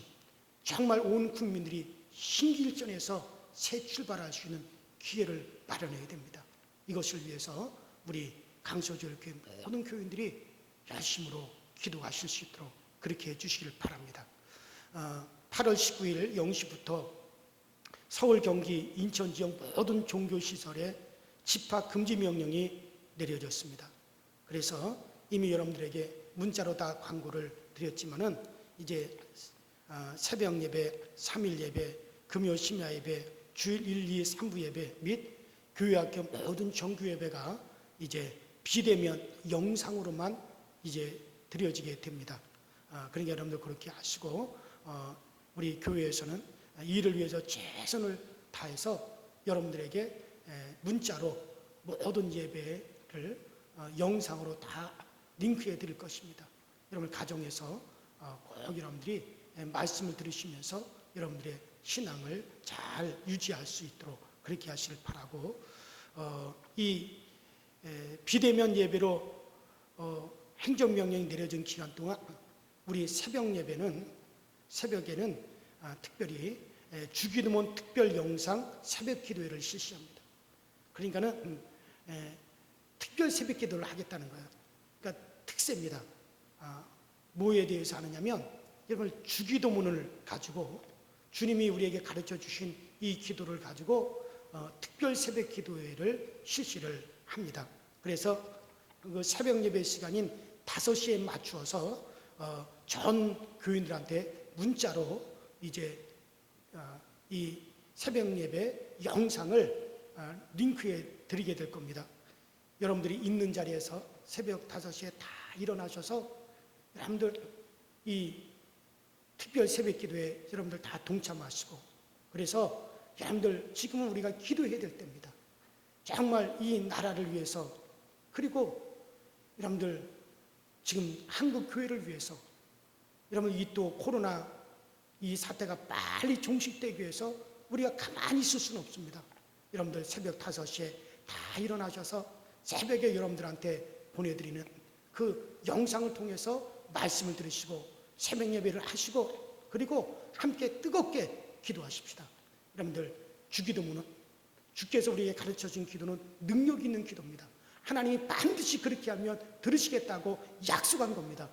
정말 온 국민들이 신기일전에서 새 출발할 수 있는 기회를 마련해야 됩니다. 이것을 위해서 우리 강서교회 모든 교인들이 열심으로 기도하실 수 있도록 그렇게 해주시길 바랍니다. 8월 19일 0시부터 서울, 경기, 인천 지역 모든 종교시설에 집합 금지 명령이 내려졌습니다. 그래서 이미 여러분들에게 문자로 다 광고를 드렸지만은 이제 새벽 예배, 3일 예배, 금요 심야 예배, 주일 1, 2, 3부 예배 및 교회학교 모든 정규 예배가 이제 비대면 영상으로만 이제 드려지게 됩니다. 그러니까 여러분들 그렇게 하시고 우리 교회에서는 이를 위해서 최선을 다해서 여러분들에게 문자로 모든 예배를 영상으로 다 링크해 드릴 것입니다. 여러분 가정에서 꼭 여러분들이 말씀을 들으시면서 여러분들의 신앙을 잘 유지할 수 있도록 그렇게 하시길 바라고, 이 비대면 예배로 행정명령이 내려진 기간 동안 우리 새벽에는 특별히 주기도문 특별 영상 새벽 기도회를 실시합니다. 그러니까는 특별 새벽 기도를 하겠다는 거예요. 그러니까 특세입니다. 뭐에 대해서 하느냐면 여러분 주기도문을 가지고 주님이 우리에게 가르쳐 주신 이 기도를 가지고 특별 새벽 기도회를 실시를 합니다. 그래서 그 새벽 예배 시간인 5시에 맞추어서 전 교인들한테 문자로 이제 이 새벽 예배 영상을 링크해 드리게 될 겁니다. 여러분들이 있는 자리에서 새벽 5시에 다 일어나셔서 여러분들 이 특별 새벽 기도에 여러분들 다 동참하시고, 그래서 여러분들 지금은 우리가 기도해야 될 때입니다. 정말 이 나라를 위해서, 그리고 여러분들 지금 한국 교회를 위해서, 여러분 이 또 코로나 이 사태가 빨리 종식되기 위해서 우리가 가만히 있을 수는 없습니다. 여러분들 새벽 5시에 다 일어나셔서 새벽에 여러분들한테 보내드리는 그 영상을 통해서 말씀을 들으시고 새벽 예배를 하시고 그리고 함께 뜨겁게 기도하십시다. 여러분들, 주기도문은 주께서 우리에게 가르쳐준 기도는 능력 있는 기도입니다. 하나님이 반드시 그렇게 하면 들으시겠다고 약속한 겁니다.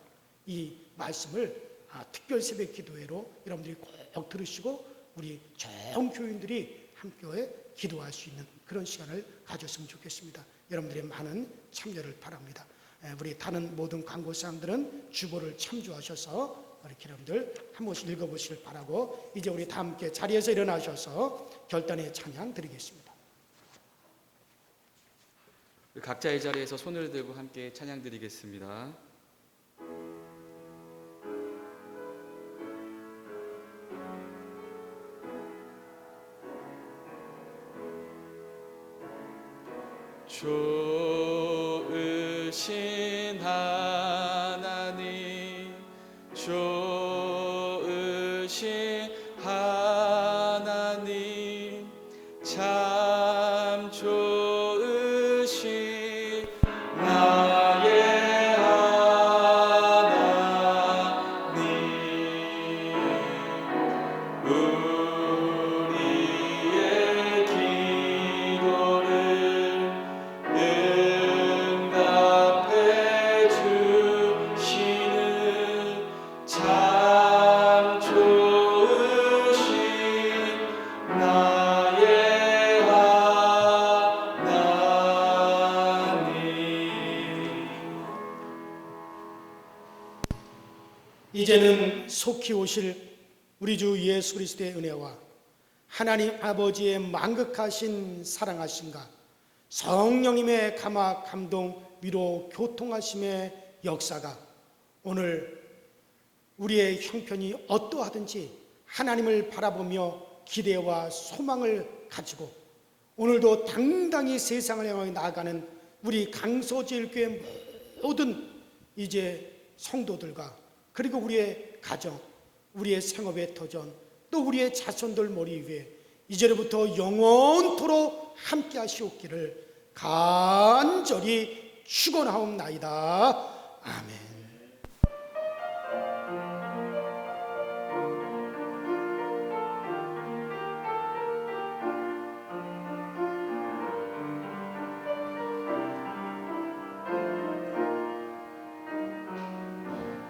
이 말씀을 특별 새벽 기도회로 여러분들이 꼭 들으시고 우리 전 교인들이 함께 기도할 수 있는 그런 시간을 가졌으면 좋겠습니다. 여러분들의 많은 참여를 바랍니다. 우리 다른 모든 광고사항들은 주보를 참조하셔서 이렇게 여러분들 한 번씩 읽어보시길 바라고, 이제 우리 다 함께 자리에서 일어나셔서 결단의 찬양 드리겠습니다. 각자의 자리에서 손을 들고 함께 찬양 드리겠습니다. 좋으신 하나님, 좋으신 하나님, 참 좋으신 나의 하나님, 우리의 기도를 응답해 주시는 참 좋으신 나의 하나님. 이제는 속히 오실 우리 주 예수 그리스도의 은혜와 하나님 아버지의 만극하신 사랑하심과 성령님의 감화, 감동, 위로, 교통하심의 역사가 오늘 우리의 형편이 어떠하든지 하나님을 바라보며 기대와 소망을 가지고 오늘도 당당히 세상을 향해 나아가는 우리 강서제일교회 모든 이제 성도들과 그리고 우리의 가정, 우리의 생업의 터전, 또 우리의 자손들 머리 위에 이제로부터 영원토록 함께 하시옵기를 간절히 축원하옵나이다. 아멘.